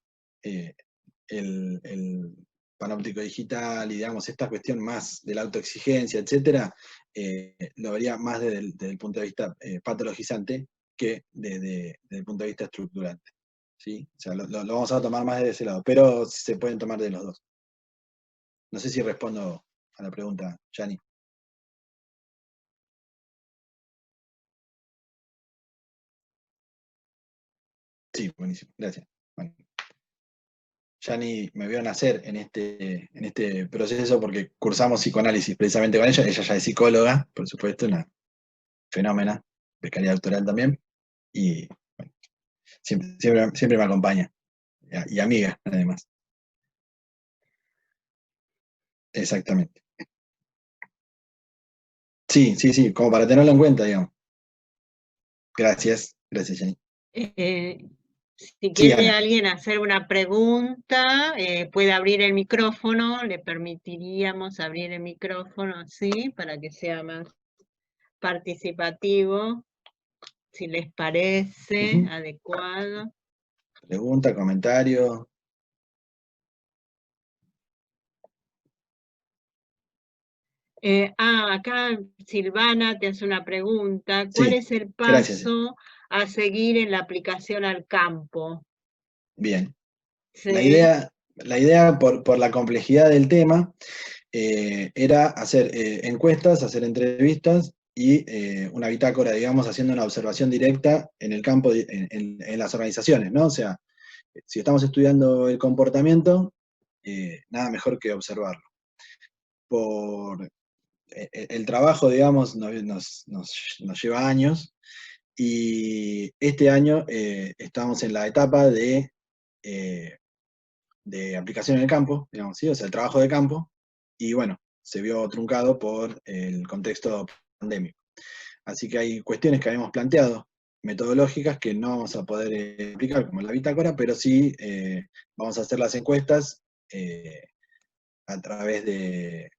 el panóptico digital y digamos esta cuestión más de la autoexigencia, etcétera, lo vería más desde el punto de vista patologizante que desde el punto de vista estructurante. ¿Sí? O sea, lo vamos a tomar más de ese lado, pero se pueden tomar de los dos. No sé si respondo a la pregunta, Yani. Sí, buenísimo, gracias. Bueno, Yani me vio nacer en este proceso porque cursamos psicoanálisis precisamente con ella ya es psicóloga, por supuesto, una fenómena, becaria doctoral también, y bueno, siempre me acompaña, y amiga, además. Exactamente. Sí, sí, sí, como para tenerlo en cuenta, digamos. Gracias, Yani. Si Sí, quiere Ana. alguien hacer una pregunta, puede abrir el micrófono, le permitiríamos abrir el micrófono así para que sea más participativo, si les parece adecuado. Pregunta, comentario. Acá Silvana te hace una pregunta. ¿Cuál Sí, es el gracias. paso a seguir en la aplicación al campo? Bien. La Sí. idea, la idea por la complejidad del tema, era hacer encuestas, hacer entrevistas y una bitácora, digamos, haciendo una observación directa en el campo, en las organizaciones, ¿no? O sea, si estamos estudiando el comportamiento, nada mejor que observarlo. El trabajo, digamos, nos lleva años y este año estamos en la etapa eh, de aplicación en el campo, digamos, ¿sí? O sea, el trabajo de campo, y bueno, se vio truncado por el contexto pandémico. Así que hay cuestiones que habíamos planteado, metodológicas, que no vamos a poder aplicar como la bitácora, pero sí vamos a hacer las encuestas a través de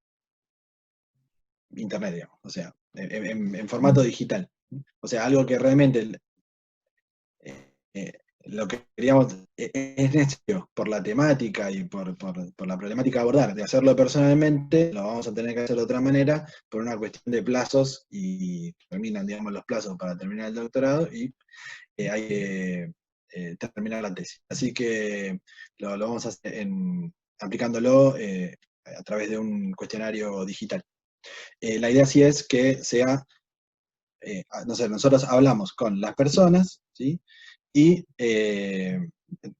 internet, digamos, o sea, en formato digital. O sea, algo que realmente lo que queríamos es necesario por la temática y por la problemática a abordar, de hacerlo personalmente, lo vamos a tener que hacer de otra manera por una cuestión de plazos y terminan, digamos, los plazos para terminar el doctorado y hay que terminar la tesis. Así que lo vamos a hacer aplicándolo a través de un cuestionario digital. La idea sí es que sea, no sé, nosotros hablamos con las personas, ¿sí? Y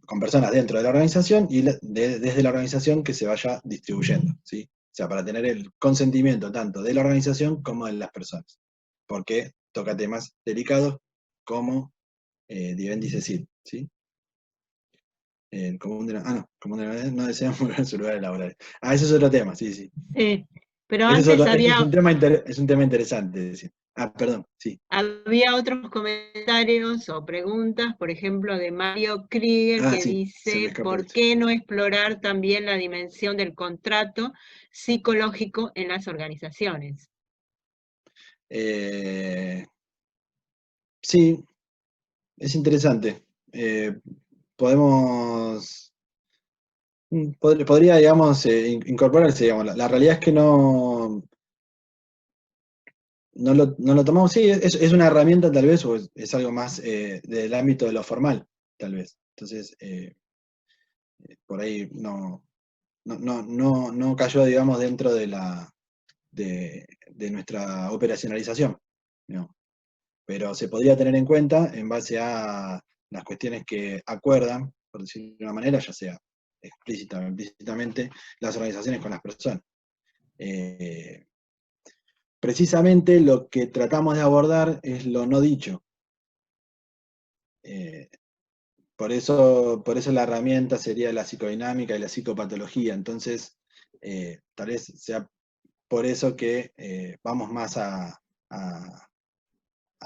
con personas dentro de la organización y desde la organización que se vaya distribuyendo, ¿sí? O sea, para tener el consentimiento tanto de la organización como de las personas, porque toca temas delicados como Diven dice ¿sí? El común de común no deseamos volver a su lugar laboral. Ese es otro tema, sí, sí. Sí, pero Ese es, antes ese es había, un tema interesante, decir. Perdón, sí. Había otros comentarios o preguntas, por ejemplo, de Mario Krieger, que Sí, se me dice, escapó ¿por esto. qué no explorar también la dimensión del contrato psicológico en las organizaciones? Sí, es interesante. Podemos... Podría, digamos, incorporarse, digamos. La realidad es que no lo tomamos, sí, es una herramienta tal vez, o es algo más del ámbito de lo formal, tal vez. Entonces, por ahí no cayó, digamos, dentro de nuestra operacionalización, ¿no? Pero se podría tener en cuenta en base a las cuestiones que acuerdan, por decirlo de una manera, ya sea explícita o implícitamente, las organizaciones con las personas. Precisamente lo que tratamos de abordar es lo no dicho. Eh, por eso la herramienta sería la psicodinámica y la psicopatología. Entonces, tal vez sea por eso que vamos más a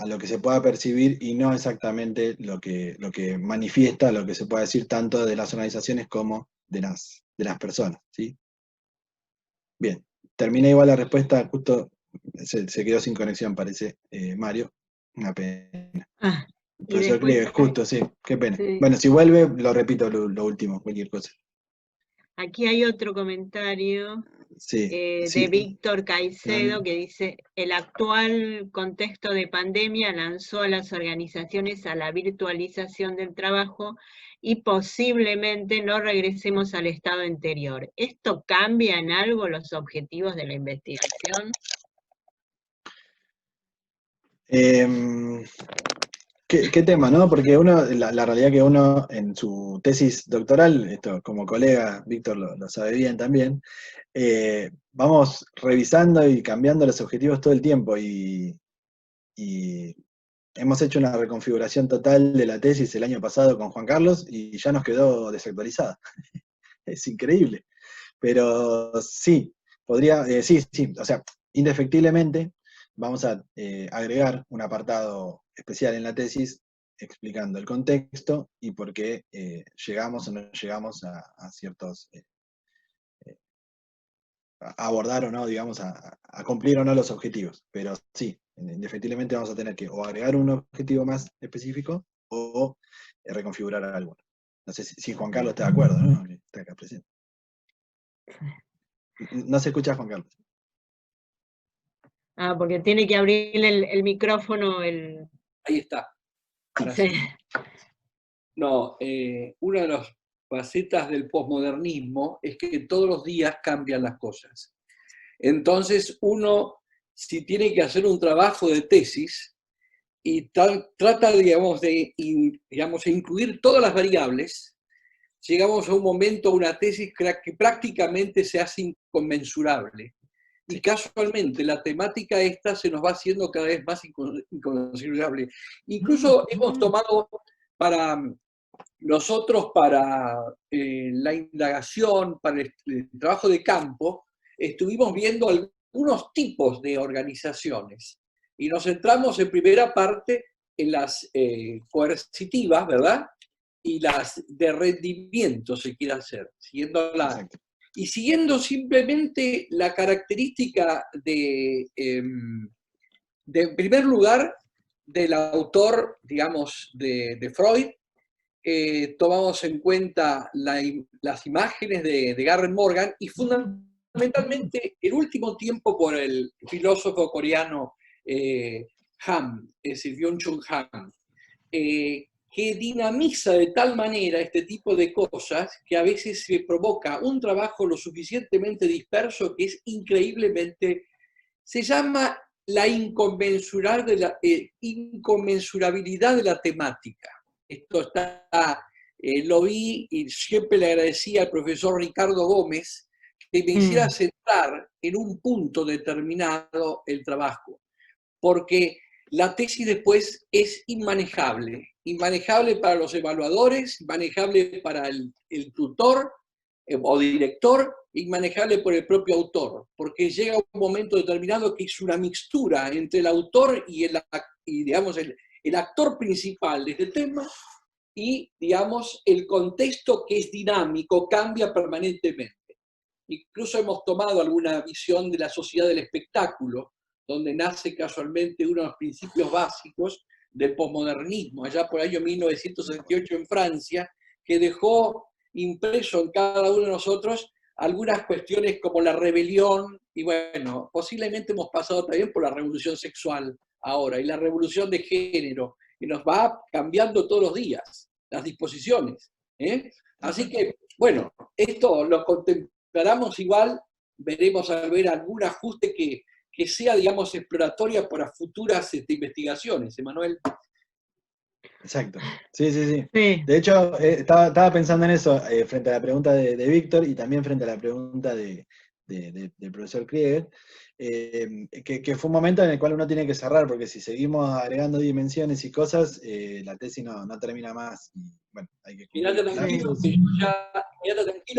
lo que se pueda percibir y no exactamente lo que manifiesta, lo que se pueda decir tanto de las organizaciones como de las personas, ¿sí? Bien, terminé igual la respuesta, justo se quedó sin conexión, parece, Mario. Una pena. Y Profesor después, Clive, justo, sí, qué pena. sí, Bueno, si vuelve, lo repito lo último, cualquier cosa. aquí hay otro comentario Sí, de sí. Víctor Caicedo que dice, el actual contexto de pandemia lanzó a las organizaciones a la virtualización del trabajo y posiblemente no regresemos al estado anterior. ¿Esto cambia en algo los objetivos de la investigación? ¿Qué tema, no? Porque la realidad que uno en su tesis doctoral, esto como colega, Víctor lo sabe bien también, vamos revisando y cambiando los objetivos todo el tiempo y hemos hecho una reconfiguración total de la tesis el año pasado con Juan Carlos y ya nos quedó desactualizada. Es increíble. Pero sí, sí, o sea, indefectiblemente vamos a agregar un apartado especial en la tesis explicando el contexto y por qué llegamos o no llegamos a ciertos, a abordar o no, digamos, a cumplir o no los objetivos. Pero sí, indefectiblemente vamos a tener que o agregar un objetivo más específico o reconfigurar algo. No sé si Juan Carlos está de acuerdo, ¿no? Está acá presente. No se escucha, Juan Carlos. Porque tiene que abrir el micrófono. Ahí está. Ahora Sí. sí. No, una de las facetas del posmodernismo es que todos los días cambian las cosas. Entonces uno, si tiene que hacer un trabajo de tesis y trata, digamos, de incluir todas las variables, llegamos a un momento, a una tesis que prácticamente se hace inconmensurable. Y casualmente la temática esta se nos va haciendo cada vez más inconmensurable. Incluso hemos tomado para nosotros, para la indagación, para el trabajo de campo, estuvimos viendo algunos tipos de organizaciones y nos centramos en primera parte en las coercitivas, ¿verdad? Y las de rendimiento, se quiere hacer, y siguiendo simplemente la característica en primer lugar, del autor, digamos, de Freud. Tomamos en cuenta las imágenes de Garrett Morgan y fundamentalmente el último tiempo por el filósofo coreano Han, es decir, Byung-Chul Han, que dinamiza de tal manera este tipo de cosas que a veces se provoca un trabajo lo suficientemente disperso que es increíblemente, se llama la inconmensurabilidad de la temática. Esto está, lo vi y siempre le agradecía al profesor Ricardo Gómez que me hiciera centrar en un punto determinado el trabajo, porque la tesis después es inmanejable para los evaluadores, inmanejable para el tutor o director inmanejable por el propio autor, porque llega un momento determinado que es una mixtura entre el autor y, digamos, el actor principal de este tema y, digamos, el contexto, que es dinámico, cambia permanentemente. Incluso hemos tomado alguna visión de la sociedad del espectáculo, donde nace casualmente uno de los principios básicos del posmodernismo, allá por el año 1968 en Francia, que dejó impreso en cada uno de nosotros algunas cuestiones como la rebelión, y bueno, posiblemente hemos pasado también por la revolución sexual ahora, y la revolución de género, que nos va cambiando todos los días, las disposiciones. Así que, bueno, esto lo contemplamos igual, veremos a ver algún ajuste que sea, digamos, exploratoria para futuras investigaciones, Emanuel. Exacto. Sí, sí, sí. Sí. De hecho, estaba pensando en eso frente a la pregunta de Víctor y también frente a la pregunta del profesor Krieger, que fue un momento en el cual uno tiene que cerrar, porque si seguimos agregando dimensiones y cosas, la tesis no termina más. Y, bueno, hay que Quédate tranquilo,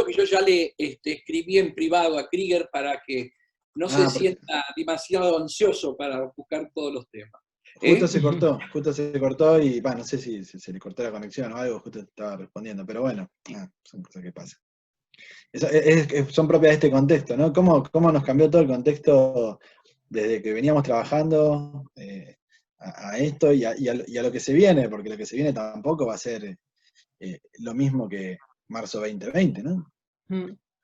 que yo ya le escribí en privado a Krieger para que no se sienta demasiado ansioso para buscar todos los temas. Justo se cortó y, bueno, no sé si se le cortó la conexión o algo, justo estaba respondiendo, pero bueno, son cosas que pasan. Son propias de este contexto, ¿no? ¿Cómo nos cambió todo el contexto desde que veníamos trabajando a esto y a lo que se viene? Porque lo que se viene tampoco va a ser lo mismo que marzo 2020, ¿no?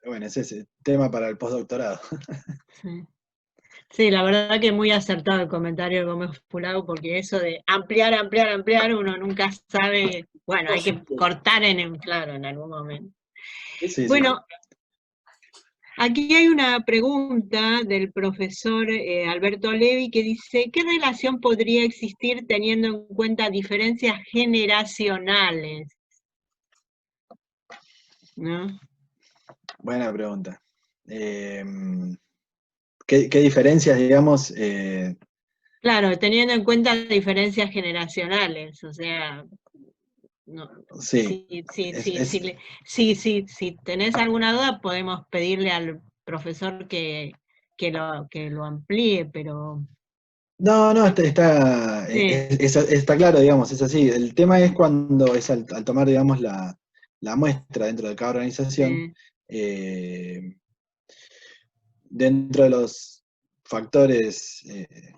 Bueno, ese es el tema para el postdoctorado. Sí. Sí, la verdad que muy acertado el comentario de Gómez Pulao, porque eso de ampliar, uno nunca sabe, bueno, hay que cortar en algún momento. Sí, bueno, aquí hay una pregunta del profesor Alberto Levi que dice, ¿qué relación podría existir teniendo en cuenta diferencias generacionales? ¿No? Buena pregunta. ¿Qué diferencias, digamos? Claro, teniendo en cuenta diferencias generacionales, o sea, no, sí, si tenés alguna duda podemos pedirle al profesor que lo amplíe, pero... No, está claro, digamos, es así. El tema es cuando es al tomar, digamos, la muestra dentro de cada organización, dentro de los factores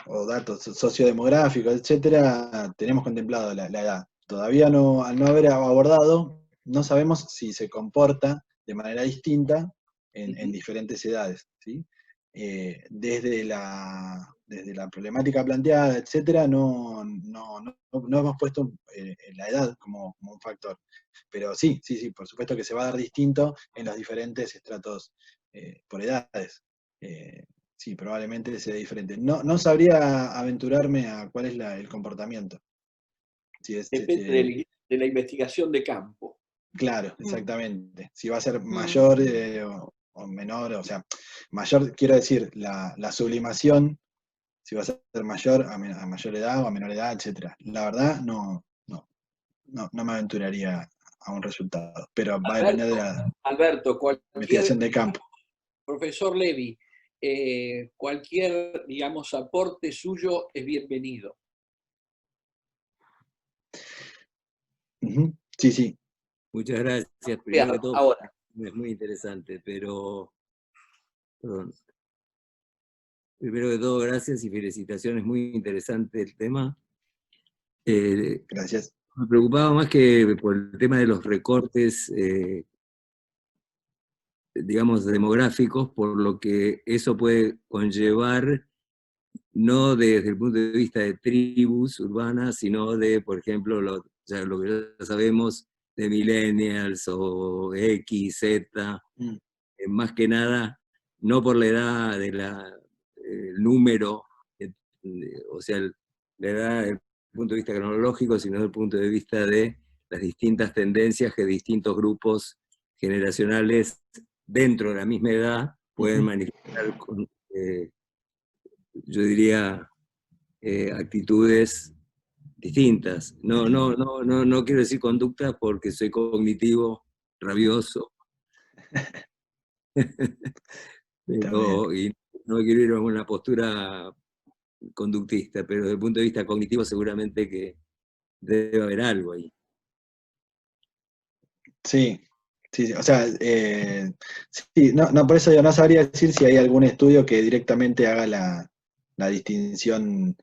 o datos sociodemográficos, etcétera, tenemos contemplado la edad. Todavía al no haber abordado, no sabemos si se comporta de manera distinta en diferentes edades, ¿sí? Desde la problemática planteada, etcétera, no hemos puesto la edad como un factor. Pero sí, por supuesto que se va a dar distinto en los diferentes estratos por edades. Sí, probablemente sea diferente. No sabría aventurarme a cuál es el comportamiento. Depende de la investigación de campo. Claro, exactamente. Si va a ser mayor o menor, o sea, mayor, quiero decir, la sublimación, si va a ser mayor a mayor edad o a menor edad, etcétera. La verdad, no me aventuraría a un resultado, pero va a depender de la investigación de campo. Profesor Levi, cualquier, digamos, aporte suyo es bienvenido. Sí. Muchas gracias. Primero que todo, ahora. Es muy interesante, pero... Perdón. Primero que todo, gracias y felicitaciones, muy interesante el tema. Gracias. Me preocupaba más que por el tema de los recortes, digamos, demográficos, por lo que eso puede conllevar, no desde el punto de vista de tribus urbanas, sino de, por ejemplo, lo que ya sabemos de millennials o X, Z, más que nada, no por la edad el número, o sea, la edad desde el punto de vista cronológico, sino desde el punto de vista de las distintas tendencias que distintos grupos generacionales dentro de la misma edad pueden manifestar con, yo diría, actitudes distintas. No quiero decir conductas porque soy cognitivo, rabioso. Y no quiero ir a una postura conductista, pero desde el punto de vista cognitivo seguramente que debe haber algo ahí. Sí, sí, sí, o sea, sí, no, por eso yo no sabría decir si hay algún estudio que directamente haga la distinción,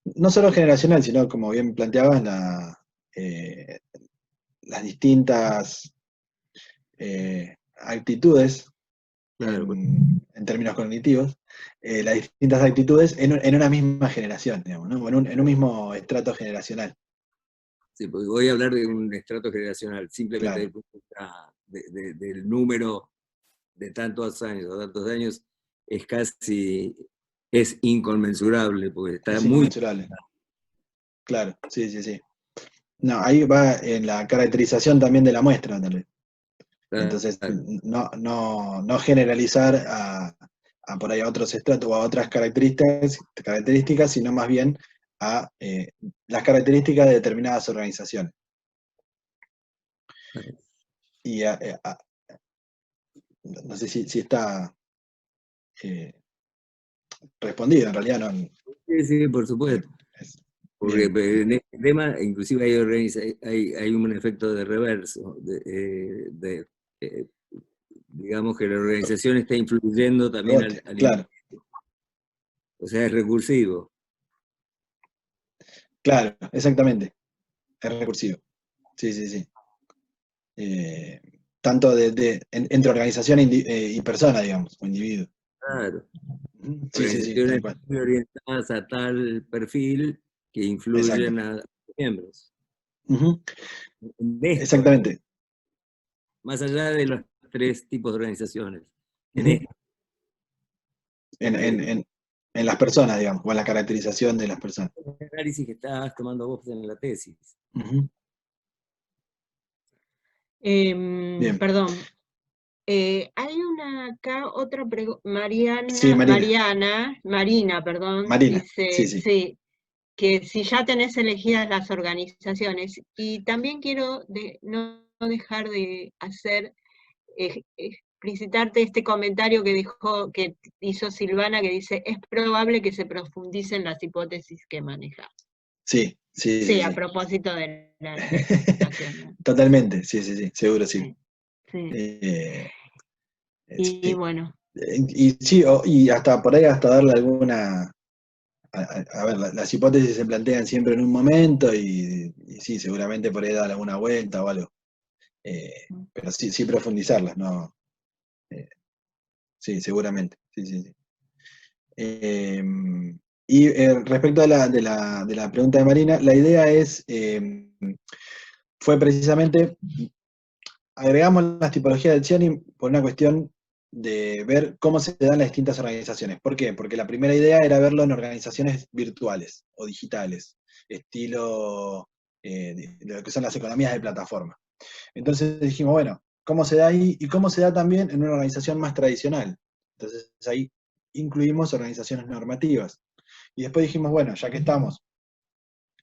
no solo generacional, sino como bien planteabas, las distintas actitudes Claro, en términos cognitivos, las distintas actitudes en una misma generación, digamos, ¿no? En un mismo estrato generacional. sí, porque voy a hablar de un estrato generacional, simplemente Claro. desde el punto de vista del número de tantos años, es inconmensurable, porque está Es muy... inconmensurable. Claro, sí, sí, sí. No, ahí va en la caracterización también de la muestra, tal vez. Entonces, no generalizar a por ahí a otros estratos o a otras características, sino más bien a las características de determinadas organizaciones. Y no sé si está respondido, en realidad no. Sí, sí, por supuesto. Porque en este tema inclusive hay un efecto de reverso, digamos que la organización está influyendo también al Claro, o sea, es recursivo. claro, exactamente. Es recursivo. Sí, sí, sí. Tanto entre organización y persona, digamos, o individuo. Claro. Sí, sí, sí, tal Organizaciones cual. muy orientadas a tal perfil que Exacto. influyen a los miembros. Ujú. En esto, Exactamente. más allá de los tres tipos de organizaciones. En Ujú. esto, En las personas, digamos, o en la caracterización de las personas. el análisis que estabas tomando vos en la tesis. Ujú. Bien. Perdón. Hay otra pregunta. Sí, Marina, perdón, Marina, sí, dice, sí. sí, que si ya tenés elegidas las organizaciones, y también quiero no dejar de explicitarte este comentario que hizo Silvana, que dice, es probable que se profundicen las hipótesis que manejas. Sí, sí, Sí, sí, a sí. propósito de la investigación. Totalmente, sí, sí, sí, seguro sí. Sí. Y Sí. bueno. Y sí, y hasta por ahí hasta darle alguna. A ver, las hipótesis se plantean siempre en un momento y sí, seguramente por ahí dar alguna vuelta o algo. Pero sí profundizarlas, ¿no? Sí, seguramente. Sí, sí, sí. Y respecto a de la pregunta de Marina, la idea fue precisamente, agregamos las tipologías de Ciani por una cuestión de ver cómo se dan las distintas organizaciones. ¿Por qué? Porque la primera idea era verlo en organizaciones virtuales o digitales, estilo de lo que son las economías de plataforma. Entonces dijimos, bueno, ¿cómo se da ahí y cómo se da también en una organización más tradicional? Entonces ahí incluimos organizaciones normativas. Y después dijimos, bueno, ya que estamos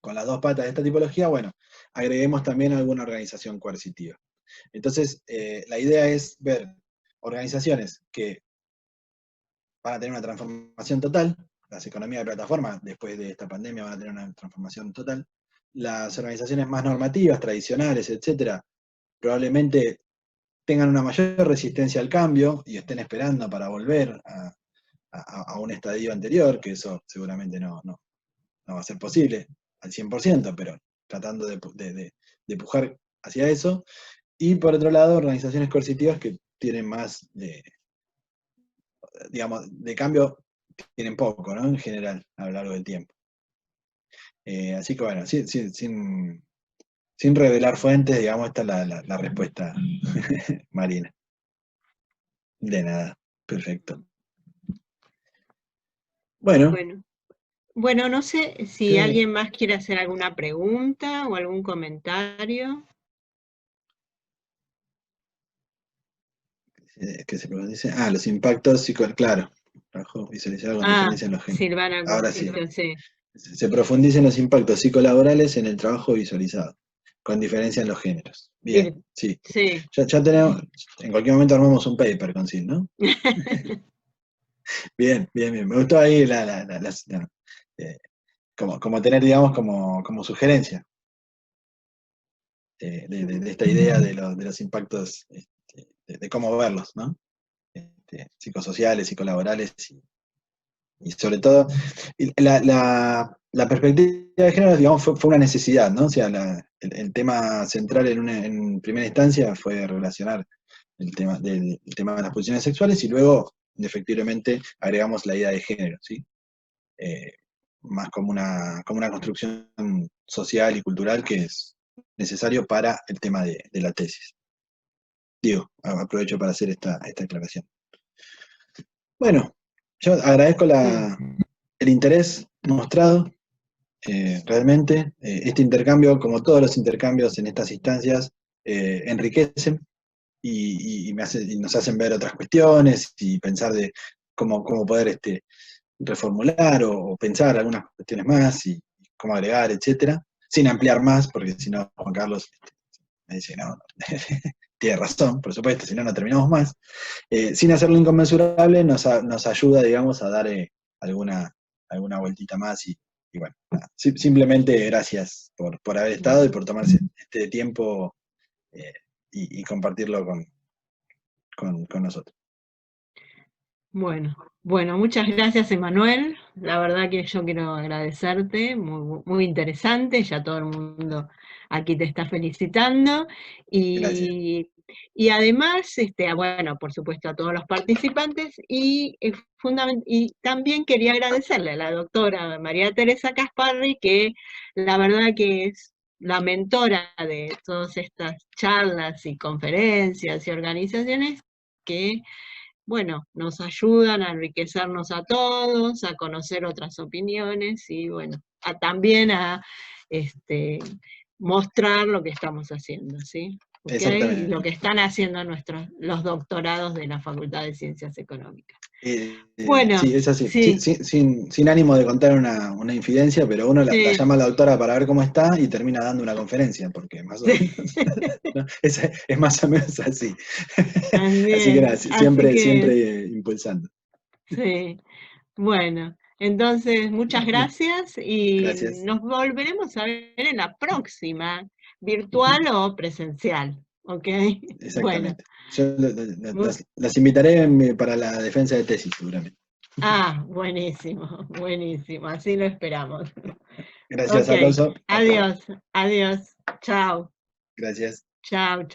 con las dos patas de esta tipología, bueno, agreguemos también alguna organización coercitiva. Entonces, la idea es ver organizaciones que van a tener una transformación total, las economías de plataforma después de esta pandemia van a tener una transformación total, las organizaciones más normativas, tradicionales, etcétera, probablemente tengan una mayor resistencia al cambio y estén esperando para volver a un estadio anterior, que eso seguramente no va a ser posible al 100%, pero tratando de pujar hacia eso. Y por otro lado, organizaciones coercitivas que tienen más digamos, de cambio tienen poco, ¿no? En general, a lo largo del tiempo. Así que bueno, sin revelar fuentes, digamos, esta es la respuesta, Marina. De nada, perfecto. Bueno. Bueno, no sé si alguien más quiere hacer alguna pregunta o algún comentario. ¿Qué se dice? Los impactos claro. Visualizado con diferencia en los genes. Silvana, Ahora sí. sí. Se profundicen los impactos psicolaborales en el trabajo visualizado. con diferencia en los géneros. Bien, sí. Sí. Ya tenemos, en cualquier momento armamos un paper con Sil, ¿no? Bien, bien, bien. Me gustó ahí como tener, digamos, como sugerencia de esta idea de los impactos, de cómo verlos, ¿no? Psicosociales, psicolaborales y sobre todo, la perspectiva de género, digamos, fue una necesidad, ¿no? O sea, el tema central en primera instancia fue relacionar el tema de las pulsiones sexuales y luego, efectivamente, agregamos la idea de género, ¿sí? Más como una construcción social y cultural que es necesario para el tema de la tesis. Digo, aprovecho para hacer esta aclaración. Bueno, yo agradezco el interés mostrado, realmente. Este intercambio, como todos los intercambios en estas instancias, enriquecen y nos hacen ver otras cuestiones y pensar de cómo poder reformular o pensar algunas cuestiones más y cómo agregar, etcétera, sin ampliar más, porque si no, Juan Carlos me dice, no, tiene razón, por supuesto, si no, no terminamos más. Sin hacerlo inconmensurable, nos ayuda, digamos, a dar alguna vueltita más y bueno, nada, simplemente gracias por haber estado y por tomarse este tiempo y compartirlo con nosotros. Bueno, muchas gracias, Emanuel. La verdad que yo quiero agradecerte, muy, muy interesante, ya todo el mundo aquí te está felicitando. Gracias. Y además, bueno, por supuesto a todos los participantes, y también quería agradecerle a la doctora María Teresa Casparri, que la verdad que es la mentora de todas estas charlas y conferencias y organizaciones que, bueno, nos ayudan a enriquecernos a todos, a conocer otras opiniones y, bueno, también a mostrar lo que estamos haciendo, ¿sí? ¿Okay? Exactamente. Y lo que están haciendo los doctorados de la Facultad de Ciencias Económicas. Bueno, sí, es así. sí. Sin ánimo de contar una infidencia, pero uno la llama a la doctora para ver cómo está y termina dando una conferencia, porque más o menos, ¿no? Es más o menos así. Así que nada, siempre impulsando. Sí, bueno, entonces muchas gracias y gracias. Nos volveremos a ver en la próxima, virtual o presencial, ¿ok? Exactamente. Bueno. Yo las invitaré para la defensa de tesis, seguramente. Buenísimo, buenísimo, así lo esperamos. Gracias, Okay. Alonso. Adiós, chao. Gracias. Chao.